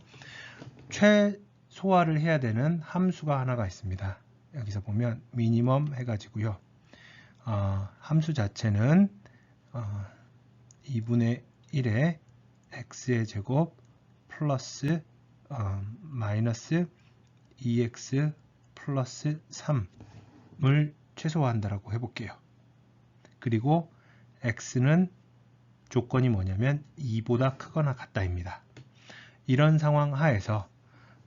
S1: 최소화를 해야 되는 함수가 하나가 있습니다. 여기서 보면 미니멈 해가지고요. 함수 자체는 2분의 1의 x의 제곱 플러스 마이너스 2x 플러스 3을 최소화한다라고 해볼게요. 그리고 x는 조건이 뭐냐면 2보다 크거나 같다입니다. 이런 상황 하에서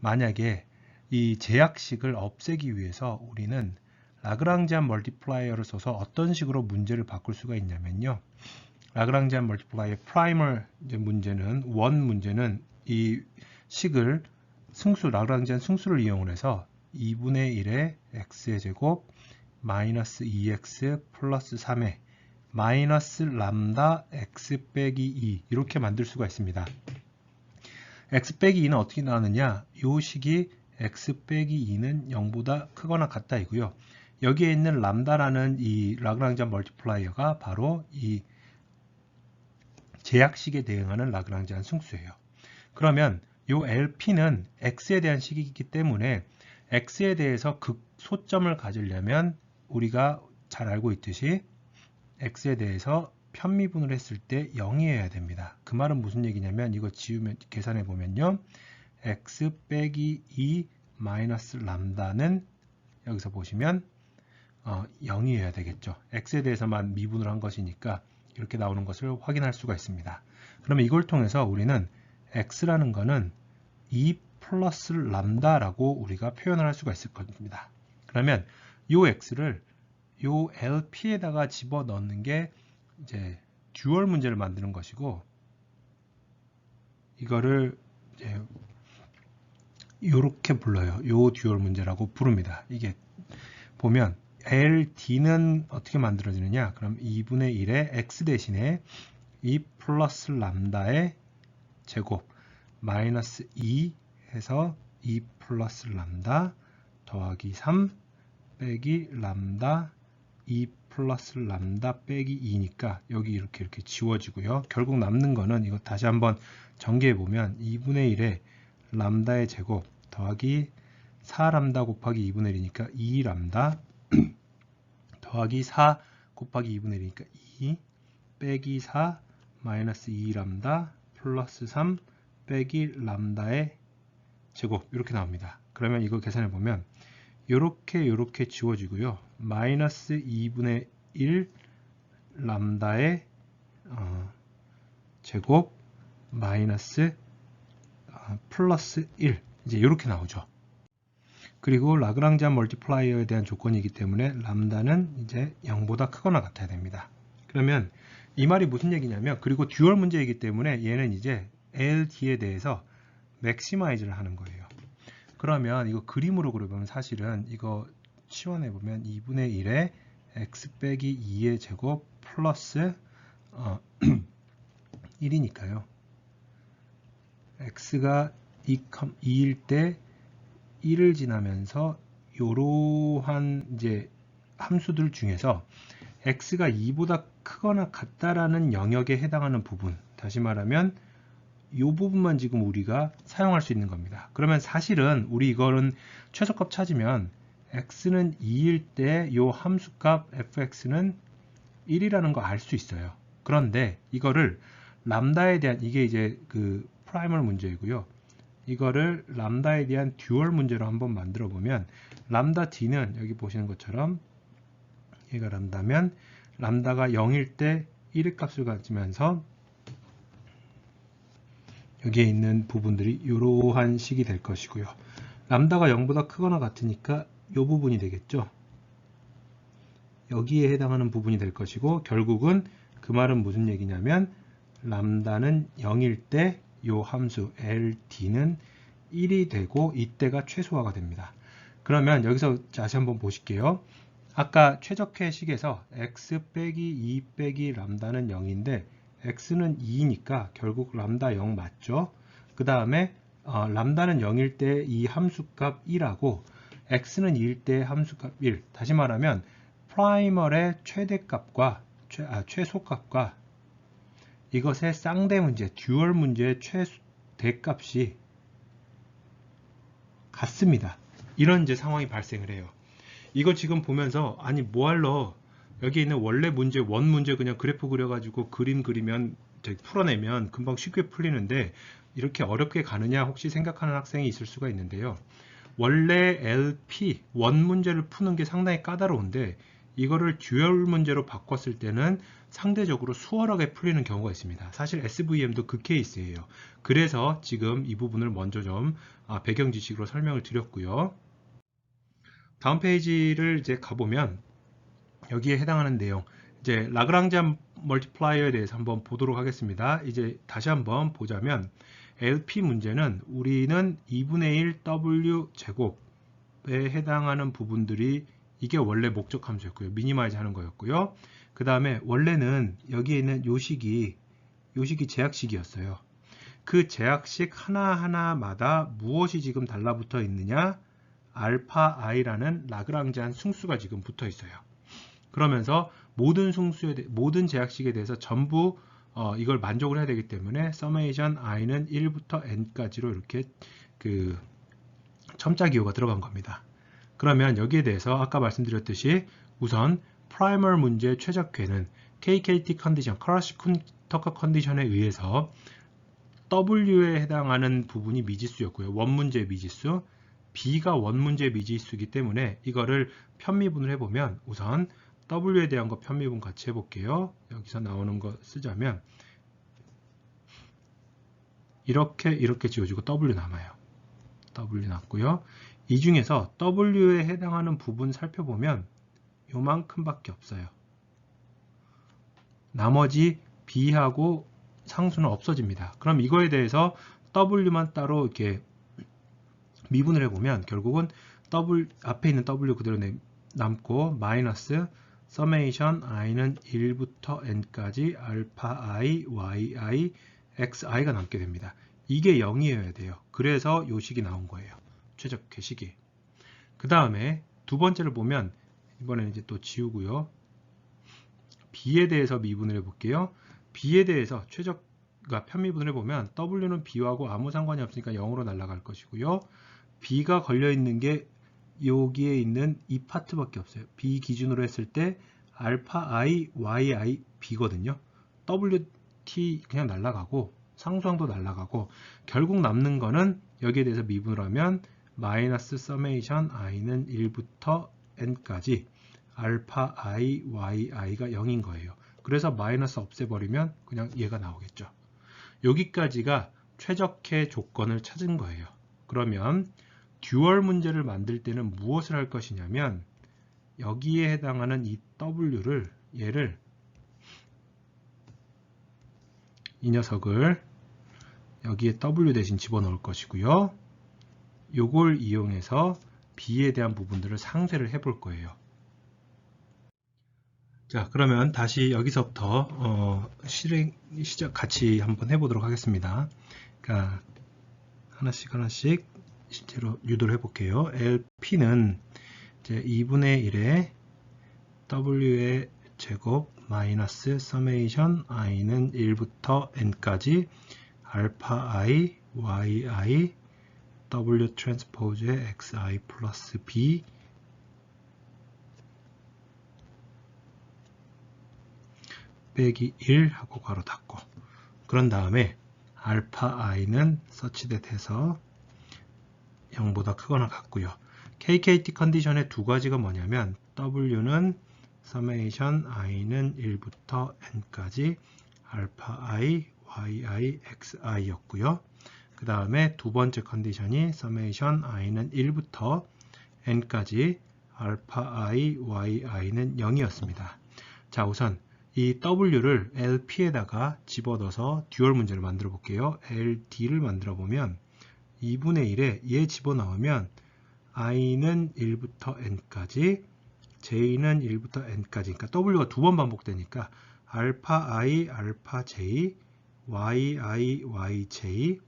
S1: 만약에 이 제약식을 없애기 위해서 우리는 라그랑지안 멀티플라이어를 써서 어떤 식으로 문제를 바꿀 수가 있냐면요. 라그랑지안 멀티플라이어 프라이멀 문제는 원 문제는 이 식을 라그랑지안 승수를 이용을 해서 2분의 1의 x의 제곱 마이너스 2x 플러스 3의 마이너스 람다 x 빼기 2 이렇게 만들 수가 있습니다. x 빼기 2는 어떻게 나오느냐? 이 식이 x 빼기 2는 0보다 크거나 같다 이고요. 여기에 있는 람다라는 이 라그랑지안 멀티플라이어가 바로 이 제약식에 대응하는 라그랑지안 승수예요. 그러면 이 LP는 x에 대한 식이기 때문에 x에 대해서 극소점을 가지려면 우리가 잘 알고 있듯이 x에 대해서 편미분을 했을 때 0이어야 됩니다. 그 말은 무슨 얘기냐면 이거 지우면 계산해 보면요. x 빼기 2 마이너스 람다는 여기서 보시면 0이어야 되겠죠. x에 대해서만 미분을 한 것이니까 이렇게 나오는 것을 확인할 수가 있습니다. 그러면 이걸 통해서 우리는 x라는 거는 2 플러스 람다라고 우리가 표현을 할 수가 있을 겁니다. 그러면 이 x를 이 LP에다가 집어 넣는 게 이제 듀얼 문제를 만드는 것이고, 이거를 이제 이렇게 불러요. 요 듀얼 문제라고 부릅니다. 이게 보면 LD는 어떻게 만들어지느냐? 그럼 2분의 1의 x 대신에 2 플러스 람다의 제곱 마이너스 2 해서 2 플러스 람다 더하기 3 빼기 람다 2 플러스 람다 빼기 2니까 여기 이렇게 지워지고요. 결국 남는 거는 이거 다시 한번 전개해 보면 2분의 1의 람다의 제곱 더하기 4람다 곱하기 2분의 1이니까 2람다 더하기 4 곱하기 2분의 1이니까 2 빼기 4 마이너스 2람다 플러스 3 빼기 람다의 제곱 이렇게 나옵니다. 그러면 이거 계산해 보면 요렇게 지워지고요. 마이너스 2분의 1 람다의 제곱 마이너스 플러스 1 이제 이렇게 나오죠. 그리고 라그랑지안 멀티플라이어에 대한 조건이기 때문에 람다는 이제 0보다 크거나 같아야 됩니다. 그러면 이 말이 무슨 얘기냐면, 그리고 듀얼 문제이기 때문에 얘는 이제 LD에 대해서 맥시마이즈를 하는 거예요. 그러면 이거 그림으로 그려보면 사실은 이거 치환해 보면 2분의 1의 x 빼기 2의 제곱 플러스 1이니까요. x가 2일 때 1을 지나면서 이러한 이제 함수들 중에서 x가 2보다 크거나 같다라는 영역에 해당하는 부분, 다시 말하면 이 부분만 지금 우리가 사용할 수 있는 겁니다. 그러면 사실은 우리 이거는 최소값 찾으면 x는 2일 때 이 함수값 fx는 1이라는 거 알 수 있어요. 그런데 이거를 람다에 대한, 이게 이제 그 프라이멀 문제이고요. 이거를 람다에 대한 듀얼 문제로 한번 만들어 보면 람다 d는 여기 보시는 것처럼 얘가 람다면 람다가 0일 때 1의 값을 가지면서 여기에 있는 부분들이 이러한 식이 될 것이고요. 람다가 0보다 크거나 같으니까 이 부분이 되겠죠. 여기에 해당하는 부분이 될 것이고, 결국은 그 말은 무슨 얘기냐면 람다는 0일 때 이 함수 LD는 1이 되고 이때가 최소화가 됩니다. 그러면 여기서 다시 한번 보실게요. 아까 최적화식에서 x 빼기 2 빼기 람다는 0인데 x는 2니까 결국 람다 0 맞죠? 그 다음에 람다는 0일 때 이 함수값 1하고 x는 2일 때 함수값 1. 다시 말하면 프라이멀의 최대값과 최소값과 이것의 쌍대 문제, 듀얼 문제의 최대값이 같습니다. 이런 이제 상황이 발생을 해요. 이거 지금 보면서 아니 뭐할러 여기 있는 원래 문제 원 문제 그냥 그래프 그려가지고 그림 그리면 풀어내면 금방 쉽게 풀리는데 이렇게 어렵게 가느냐 혹시 생각하는 학생이 있을 수가 있는데요. 원래 LP 원 문제를 푸는 게 상당히 까다로운데 이거를 듀얼 문제로 바꿨을 때는 상대적으로 수월하게 풀리는 경우가 있습니다. 사실 SVM도 그 케이스예요. 그래서 지금 이 부분을 먼저 좀 배경 지식으로 설명을 드렸고요. 다음 페이지를 이제 가보면 여기에 해당하는 내용 이제 라그랑지안 멀티플라이어에 대해서 한번 보도록 하겠습니다. 이제 다시 한번 보자면 LP 문제는 우리는 2분의 1 W 제곱에 해당하는 부분들이 이게 원래 목적 함수였고요. 미니마이즈 하는 거였고요. 그 다음에 원래는 여기에 있는 요식이 제약식이었어요. 그 제약식 하나하나마다 무엇이 지금 달라붙어 있느냐? 알파 i라는 라그랑지안 승수가 지금 붙어 있어요. 그러면서 모든 제약식에 대해서 전부 이걸 만족을 해야 되기 때문에 서메이션 i는 1부터 n까지로 이렇게 그 첨자 기호가 들어간 겁니다. 그러면 여기에 대해서 아까 말씀드렸듯이 우선 프라이멀 문제의 최적화는 KKT 컨디션, 카라시-터커 컨디션에 의해서 W에 해당하는 부분이 미지수였고요. 원 문제의 미지수, B가 원 문제의 미지수이기 때문에 이거를 편미분을 해보면 우선 W에 대한 거 편미분 같이 해볼게요. 여기서 나오는 거 쓰자면 이렇게 지워지고 W 남아요. W 남고요. 이 중에서 W에 해당하는 부분 살펴보면 요만큼밖에 없어요. 나머지 B하고 상수는 없어집니다. 그럼 이거에 대해서 W만 따로 이렇게 미분을 해보면 결국은 앞에 있는 W 그대로 남고 마이너스 서메이션 i는 1부터 n까지 알파 i, yi, xi가 남게 됩니다. 이게 0이어야 돼요. 그래서 요 식이 나온 거예요. 최적화 식이. 그 다음에 두 번째를 보면 이번에는 이제 또 지우고요. B에 대해서 미분을 해볼게요. B에 대해서 최적과 편미분을 해보면 W는 B하고 아무 상관이 없으니까 0으로 날아갈 것이고요. B가 걸려있는 게 여기에 있는 이 파트밖에 없어요. B 기준으로 했을 때 알파 i, yi, b거든요. wt 그냥 날아가고 상수항도 날아가고 결국 남는 거는 여기에 대해서 미분을 하면 마이너스 서메이션 i는 1부터 n까지 알파 i, yi가 0인 거예요. 그래서 마이너스 없애버리면 그냥 얘가 나오겠죠. 여기까지가 최적화 조건을 찾은 거예요. 그러면 듀얼 문제를 만들 때는 무엇을 할 것이냐면 여기에 해당하는 이 W를 이 녀석을 여기에 W 대신 집어넣을 것이고요. 요걸 이용해서 B에 대한 부분들을 상쇄를 해볼 거예요. 자, 그러면 다시 여기서부터 시작 같이 한번 해보도록 하겠습니다. 그러니까 하나씩 실제로 유도를 해볼게요. LP는 이제 2분의 1의 W의 제곱 마이너스 서메이션 i는 1부터 n까지 알파 i, yi, W 트랜스포즈의 xi 플러스 b 빼기 1 하고 괄호 닫고 그런 다음에 알파 i는 서치댓 해서 0보다 크거나 같고요. KKT 컨디션의 두 가지가 뭐냐면 W는 서메이션 i는 1부터 n까지 알파 i, yi, xi 였고요. 그 다음에 두 번째 컨디션이 서메이션 i는 1부터 n까지 알파 i, yi는 0이었습니다. 자, 우선 이 W를 LP에다가 집어넣어서 듀얼 문제를 만들어 볼게요. LD를 만들어 보면 2분의 1에 얘 집어넣으면 i는 1부터 n까지, j는 1부터 n까지, 그러니까 w가 두 번 반복되니까 알파 i, 알파 j, yi, yj,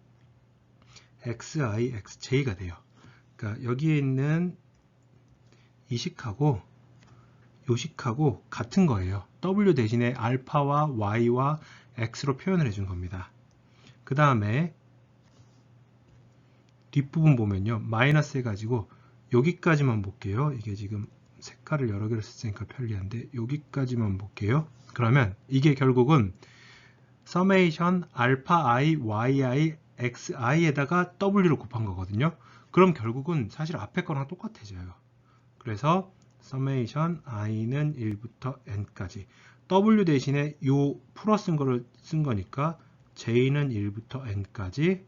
S1: xi, xj가 돼요. 그러니까 여기에 있는 이 식하고 요 식하고 같은 거예요. w 대신에 알파와 y와 x로 표현을 해준 겁니다. 그 다음에 뒷부분 보면요, 마이너스 해가지고 여기까지만 볼게요. 이게 지금 색깔을 여러 개를 썼으니까 편리한데 여기까지만 볼게요. 그러면 이게 결국은 서메이션 알파 i, yi, xi에다가 w를 곱한 거거든요. 그럼 결국은 사실 앞에 거랑 똑같아져요. 그래서 서메이션 i는 1부터 n까지, w 대신에 요 플러스인 거를 쓴 거니까 j는 1부터 n까지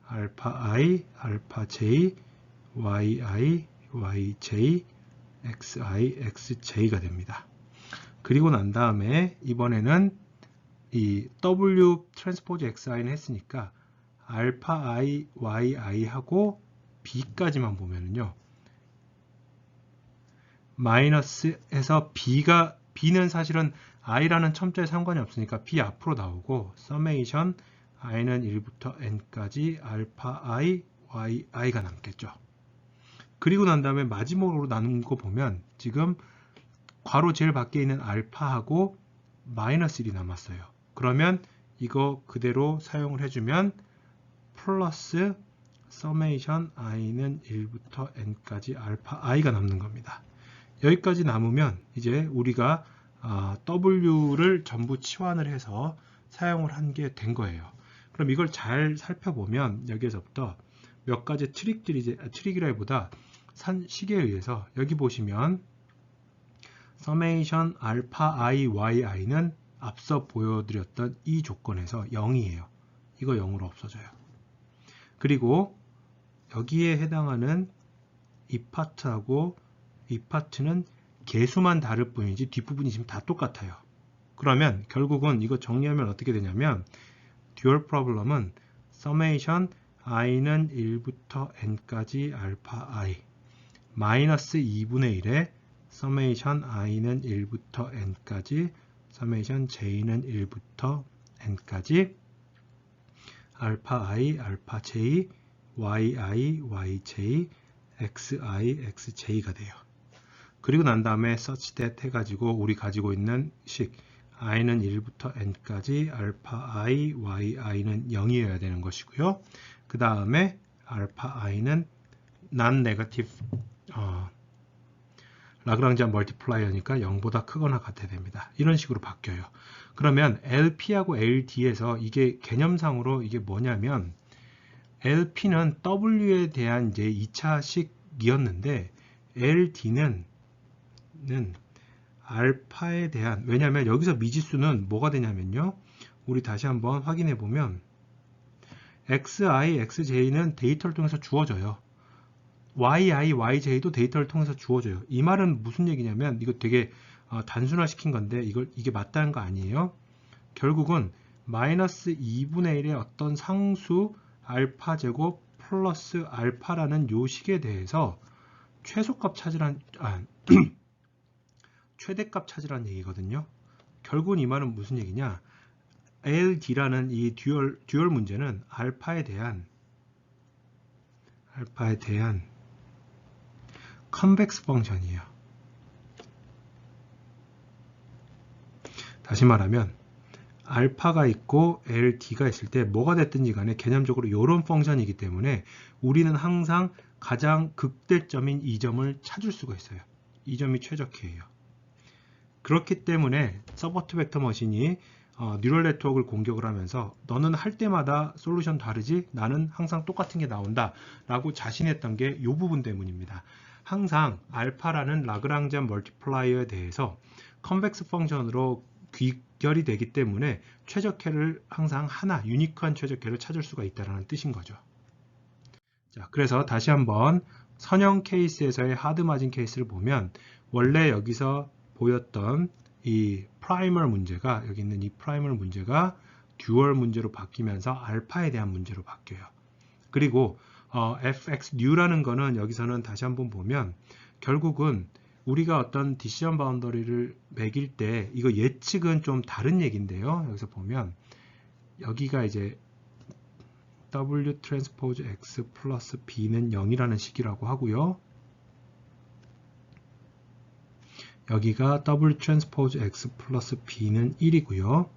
S1: 알파 i, 알파 j, yi, yj, xi, xj가 됩니다. 그리고 난 다음에 이번에는 이 w 트랜스포즈 xi는 했으니까 알파 i, yi 하고 b까지만 보면은요, 마이너스에서 b는 사실은 i라는 첨자에 상관이 없으니까 b 앞으로 나오고, 서메이션 i는 1부터 n까지 알파 i, yi가 남겠죠. 그리고 난 다음에 마지막으로 나눈 거 보면 지금 괄호 제일 밖에 있는 알파하고 마이너스 1이 남았어요. 그러면 이거 그대로 사용을 해주면 플러스 서메이션 i는 1부터 n까지 알파 i가 남는 겁니다. 여기까지 남으면 이제 우리가 w를 전부 치환을 해서 사용을 한 게 된 거예요. 그럼 이걸 잘 살펴보면 여기에서부터 몇 가지 트릭들이, 트릭이라기보다 식에 의해서 여기 보시면 서메이션 알파 i, yi는 앞서 보여드렸던 이 조건에서 0이에요. 이거 0으로 없어져요. 그리고 여기에 해당하는 이 파트하고 이 파트는 개수만 다를 뿐이지 뒷부분이 지금 다 똑같아요. 그러면 결국은 이거 정리하면 어떻게 되냐면 듀얼 프로블럼은 서메이션 i는 1부터 n까지 알파 i 마이너스 2분의 1에 서메이션 i는 1부터 n까지 서메이션 j는 1부터 n까지 알파 i, 알파 j, yi, yj, xi, xj가 돼요. 그리고 난 다음에 such that 해가지고 우리 가지고 있는 식 i는 1부터 n까지 알파 i, yi는 0이어야 되는 것이고요. 그 다음에 알파 i는 non-negative 라그랑지안 멀티플라이어니까 0보다 크거나 같아야 됩니다. 이런 식으로 바뀌어요. 그러면 LP하고 LD에서 이게 개념상으로 이게 뭐냐면 LP는 W에 대한 이제 2차식이었는데 LD는 알파에 대한, 왜냐하면 여기서 미지수는 뭐가 되냐면요, 우리 다시 한번 확인해 보면 xi, xj는 데이터를 통해서 주어져요. yi, yj도 데이터를 통해서 주어져요. 이 말은 무슨 얘기냐면 이거 되게 단순화 시킨 건데 이게 맞다는 거 아니에요. 결국은 마이너스 2분의 1의 어떤 상수 알파 제곱 플러스 알파라는 요 식에 대해서 최소값 찾으란 최대값 찾으란 얘기거든요. 결국은 이 말은 무슨 얘기냐, LD라는 이 듀얼 문제는 알파에 대한 컨벡스 펑션이에요. 다시 말하면 알파가 있고 LD가 있을 때 뭐가 됐든지 간에 개념적으로 이런 펑션이기 때문에 우리는 항상 가장 극대점인 이 점을 찾을 수가 있어요. 이 점이 최적이에요. 그렇기 때문에 서포트 벡터 머신이 뉴럴 네트워크를 공격을 하면서 너는 할 때마다 솔루션 다르지? 나는 항상 똑같은 게 나온다 라고 자신했던 게 이 부분 때문입니다. 항상 알파라는 라그랑지안 멀티플라이어에 대해서 컨벡스 펑션으로 귀결이 되기 때문에 최적해를 항상 하나, 유니크한 최적해를 찾을 수가 있다는 뜻인 거죠. 자, 그래서 다시 한번 선형 케이스에서의 하드 마진 케이스를 보면 원래 여기서 보였던 이 프라이멀 문제가, 여기 있는 이 프라이멀 문제가 듀얼 문제로 바뀌면서 알파에 대한 문제로 바뀌어요. 그리고 fx new라는 거는 여기서는 다시 한번 보면 결국은 우리가 어떤 디시전 바운더리를 매길 때 이거 예측은 좀 다른 얘기인데요. 여기서 보면 여기가 이제 w 트랜스포즈 x 플러스 b는 0이라는 식이라고 하고요. 여기가 w 트랜스포즈 x 플러스 b는 1이고요.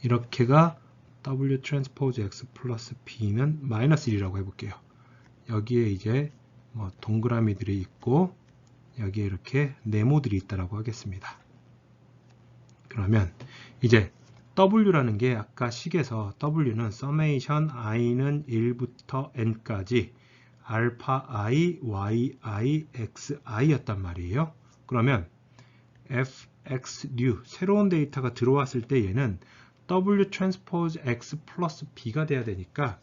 S1: 이렇게가 w 트랜스포즈 x 플러스 b는 마이너스 1이라고 해볼게요. 여기에 이제 뭐 동그라미들이 있고 여기에 이렇게 네모들이 있다라고 하겠습니다. 그러면 이제 w라는 게 아까 식에서 w는 summation i는 1부터 n까지 알파 i, yi, xi 였단 말이에요. 그러면 fx new 새로운 데이터가 들어왔을 때 얘는 w transpose x 플러스 b가 돼야 되니까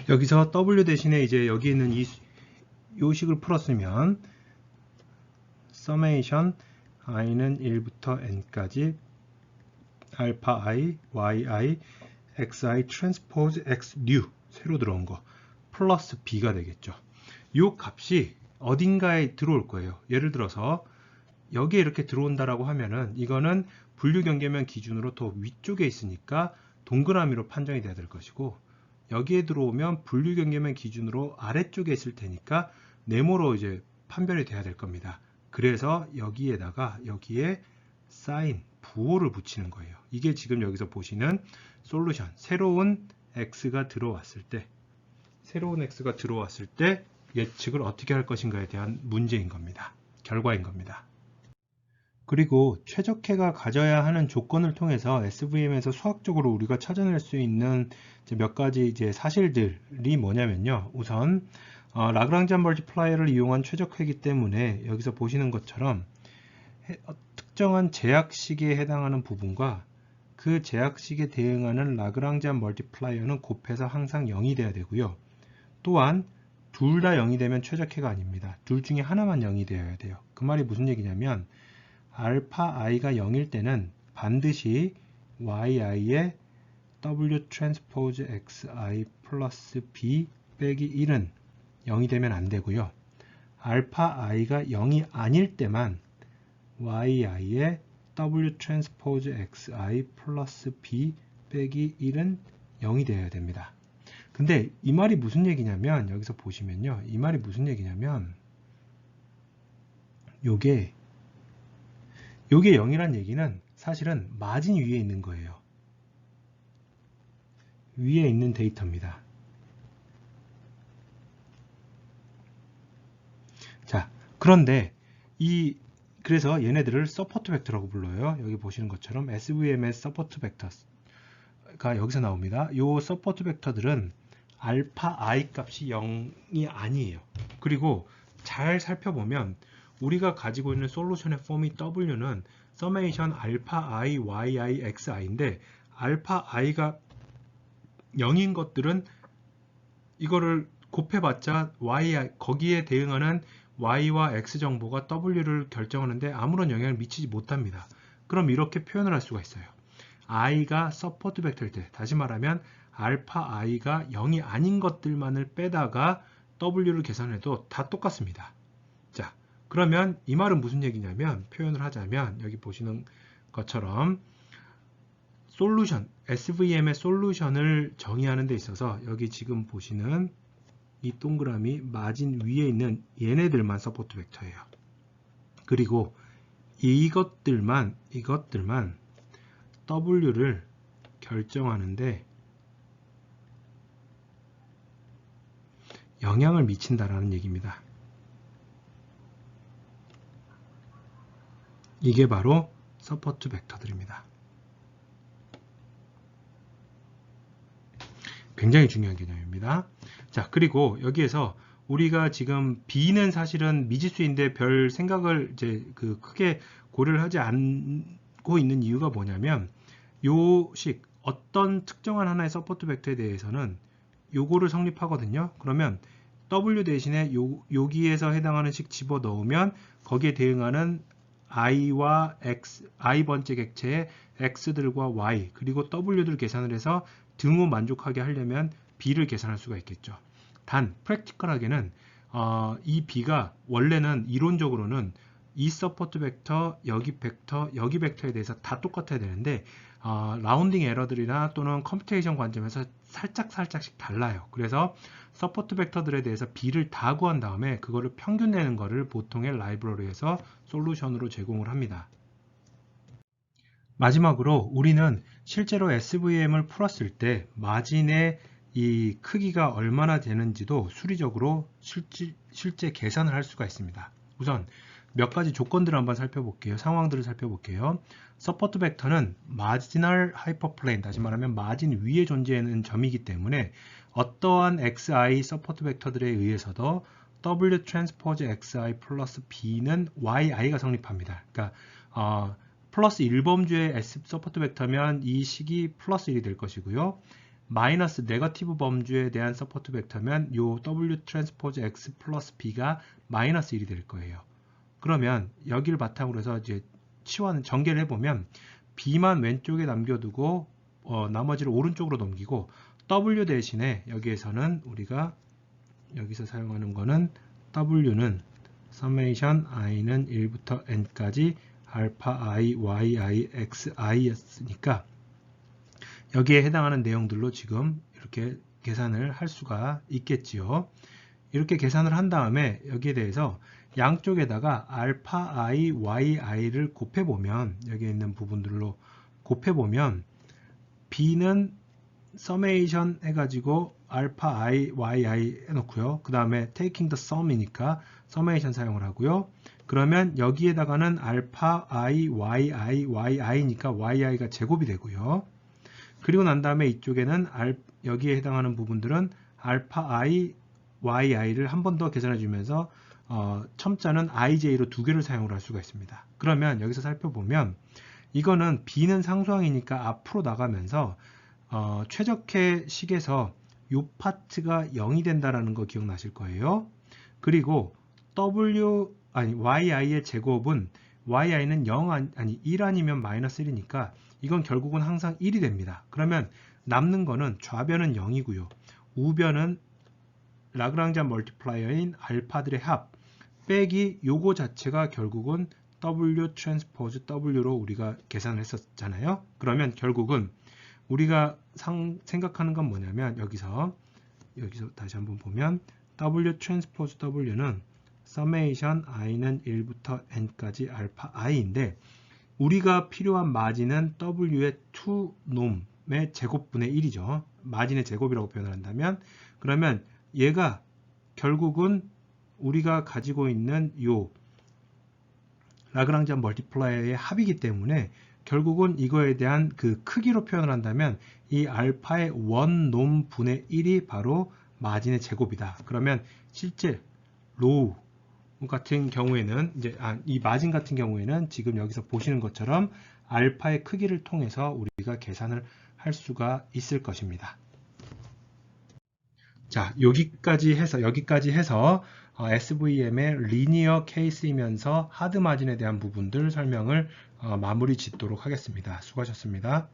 S1: 여기서 w 대신에 이제 여기 있는 이 식을 풀었으면 summation i는 1부터 n까지 알파 i, yi, xi transpose x new 새로 들어온 거 플러스 b가 되겠죠. 이 값이 어딘가에 들어올 거예요. 예를 들어서 여기에 이렇게 들어온다라고 하면은 이거는 분류 경계면 기준으로 더 위쪽에 있으니까 동그라미로 판정이 돼야 될 것이고 여기에 들어오면 분류 경계면 기준으로 아래쪽에 있을 테니까 네모로 이제 판별이 돼야 될 겁니다. 그래서 여기에다가 여기에 사인 부호를 붙이는 거예요. 이게 지금 여기서 보시는 솔루션 새로운 x가 들어왔을 때 예측을 어떻게 할 것인가에 대한 문제인 겁니다. 결과인 겁니다. 그리고 최적해가 가져야 하는 조건을 통해서 SVM에서 수학적으로 우리가 찾아낼 수 있는 몇 가지 이제 사실들이 뭐냐면요. 우선 라그랑지안 멀티플라이어를 이용한 최적해이기 때문에 여기서 보시는 것처럼 특정한 제약식에 해당하는 부분과 그 제약식에 대응하는 라그랑지안 멀티플라이어는 곱해서 항상 0이 돼야 되고요. 또한 둘 다 0이 되면 최적해가 아닙니다. 둘 중에 하나만 0이 되어야 돼요. 그 말이 무슨 얘기냐면 알파 i가 0일 때는 반드시 yi의 w 트랜스포즈 xi 플러스 b 빼기 1은 0이 되면 안 되고요. 알파 i가 0이 아닐 때만 yi의 w 트랜스포즈 xi 플러스 b 빼기 1은 0이 되어야 됩니다. 근데 이 말이 무슨 얘기냐면 여기서 보시면요. 이 말이 무슨 얘기냐면 요게 0이란 얘기는 사실은 마진 위에 있는 거예요. 위에 있는 데이터입니다. 자, 그런데 그래서 얘네들을 서포트 벡터라고 불러요. 여기 보시는 것처럼 SVM의 서포트 벡터가 여기서 나옵니다. 이 서포트 벡터들은 알파 i 값이 0이 아니에요. 그리고 잘 살펴보면 우리가 가지고 있는 솔루션의 폼이 w는 summation 알파 i, yi, xi인데 알파 i가 0인 것들은 이거를 곱해봤자 거기에 대응하는 y와 x 정보가 w를 결정하는데 아무런 영향을 미치지 못합니다. 그럼 이렇게 표현을 할 수가 있어요. i가 서포트 벡터일 때, 다시 말하면 알파 i가 0이 아닌 것들만을 빼다가 w를 계산해도 다 똑같습니다. 자, 그러면 이 말은 무슨 얘기냐면 표현을 하자면 여기 보시는 것처럼 솔루션, SVM의 솔루션을 정의하는 데 있어서 여기 지금 보시는 이 동그라미 마진 위에 있는 얘네들만 서포트 벡터예요. 그리고 이것들만 W를 결정하는데 영향을 미친다라는 얘기입니다. 이게 바로 서포트 벡터들입니다. 굉장히 중요한 개념입니다. 자, 그리고 여기에서 우리가 지금 B는 사실은 미지수인데 별 생각을 이제 크게 고려를 하지 않고 있는 이유가 뭐냐면 요 식 어떤 특정한 하나의 서포트 벡터에 대해서는 요거를 성립하거든요. 그러면 W 대신에 여기에서 해당하는 식 집어 넣으면 거기에 대응하는 i와 x, i번째 객체의 x들과 y 그리고 w들 계산을 해서 등호 만족하게 하려면 b를 계산할 수가 있겠죠. 단 프랙티컬하게는 이 b가 원래는 이론적으로는 이 서포트 벡터, 여기 벡터에 대해서 다 똑같아야 되는데 라운딩 에러들이나 또는 컴퓨테이션 관점에서 살짝씩 달라요. 그래서 서포트 벡터들에 대해서 b를 다 구한 다음에 그거를 평균 내는 거를 보통의 라이브러리에서 솔루션으로 제공을 합니다. 마지막으로 우리는 실제로 SVM을 풀었을 때 마진의 이 크기가 얼마나 되는지도 수리적으로 실제 계산을 할 수가 있습니다. 우선 몇 가지 조건들을 한번 살펴볼게요. 상황들을 살펴볼게요. 서포트 벡터는 마지널 하이퍼플레인, 다시 말하면 마진 위에 존재하는 점이기 때문에 어떠한 xi 서포트 벡터들에 의해서도 w 트랜스포즈 xi 플러스 b는 yi가 성립합니다. 그러니까 플러스 1범주의 S 서포트 벡터면 이 식이 플러스 1이 될 것이고요. 마이너스 네거티브 범주에 대한 서포트 벡터면 요 W 트랜스포즈 X 플러스 B가 마이너스 1이 될 거예요. 그러면 여기를 바탕으로 해서 이제 치환 전개를 해보면 B만 왼쪽에 남겨두고 나머지를 오른쪽으로 넘기고 W 대신에 여기에서는 우리가 여기서 사용하는 거는 W는 서메이션 i는 1부터 n까지 알파 i, yi, xi 였으니까 여기에 해당하는 내용들로 지금 이렇게 계산을 할 수가 있겠지요. 이렇게 계산을 한 다음에 여기에 대해서 양쪽에다가 알파 i, yi를 곱해보면 여기에 있는 부분들로 곱해보면 b는 서메이션 해가지고 알파 i, yi 해놓고요. 그 다음에 taking the sum이니까 서메이션 사용을 하고요. 그러면 여기에다가는 알파 i, yi니까 yi가 제곱이 되고요. 그리고 난 다음에 이쪽에는 여기에 해당하는 부분들은 알파 i, yi를 한 번 더 계산해 주면서 첨자는 ij로 두 개를 사용을 할 수가 있습니다. 그러면 여기서 살펴보면 이거는 b는 상수항이니까 앞으로 나가면서 최적의 식에서 이 파트가 0이 된다는 거 기억나실 거예요. 그리고 yi의 제곱은 yi는 1 아니면 마이너스 1이니까 이건 결국은 항상 1이 됩니다. 그러면 남는 거는 좌변은 0이고요. 우변은 라그랑지안 멀티플라이어인 알파들의 합 빼기 요거 자체가 결국은 W 트랜스포즈 W로 우리가 계산을 했었잖아요. 그러면 결국은 우리가 생각하는 건 뭐냐면 여기서 다시 한번 보면 W 트랜스포즈 W는 서메이션 i는 1부터 n까지 알파 i인데 우리가 필요한 마진은 W의 2놈의 제곱분의 1이죠. 마진의 제곱이라고 표현을 한다면 그러면 얘가 결국은 우리가 가지고 있는 요 라그랑지안 멀티플라이어의 합이기 때문에 결국은 이거에 대한 그 크기로 표현을 한다면 이 알파의 원놈 분의 1이 바로 마진의 제곱이다. 그러면 실제 로우 같은 경우에는 이제 이 마진 같은 경우에는 지금 여기서 보시는 것처럼 알파의 크기를 통해서 우리가 계산을 할 수가 있을 것입니다. 자, 여기까지 해서 SVM의 리니어 케이스이면서 하드 마진에 대한 부분들 설명을 마무리 짓도록 하겠습니다. 수고하셨습니다.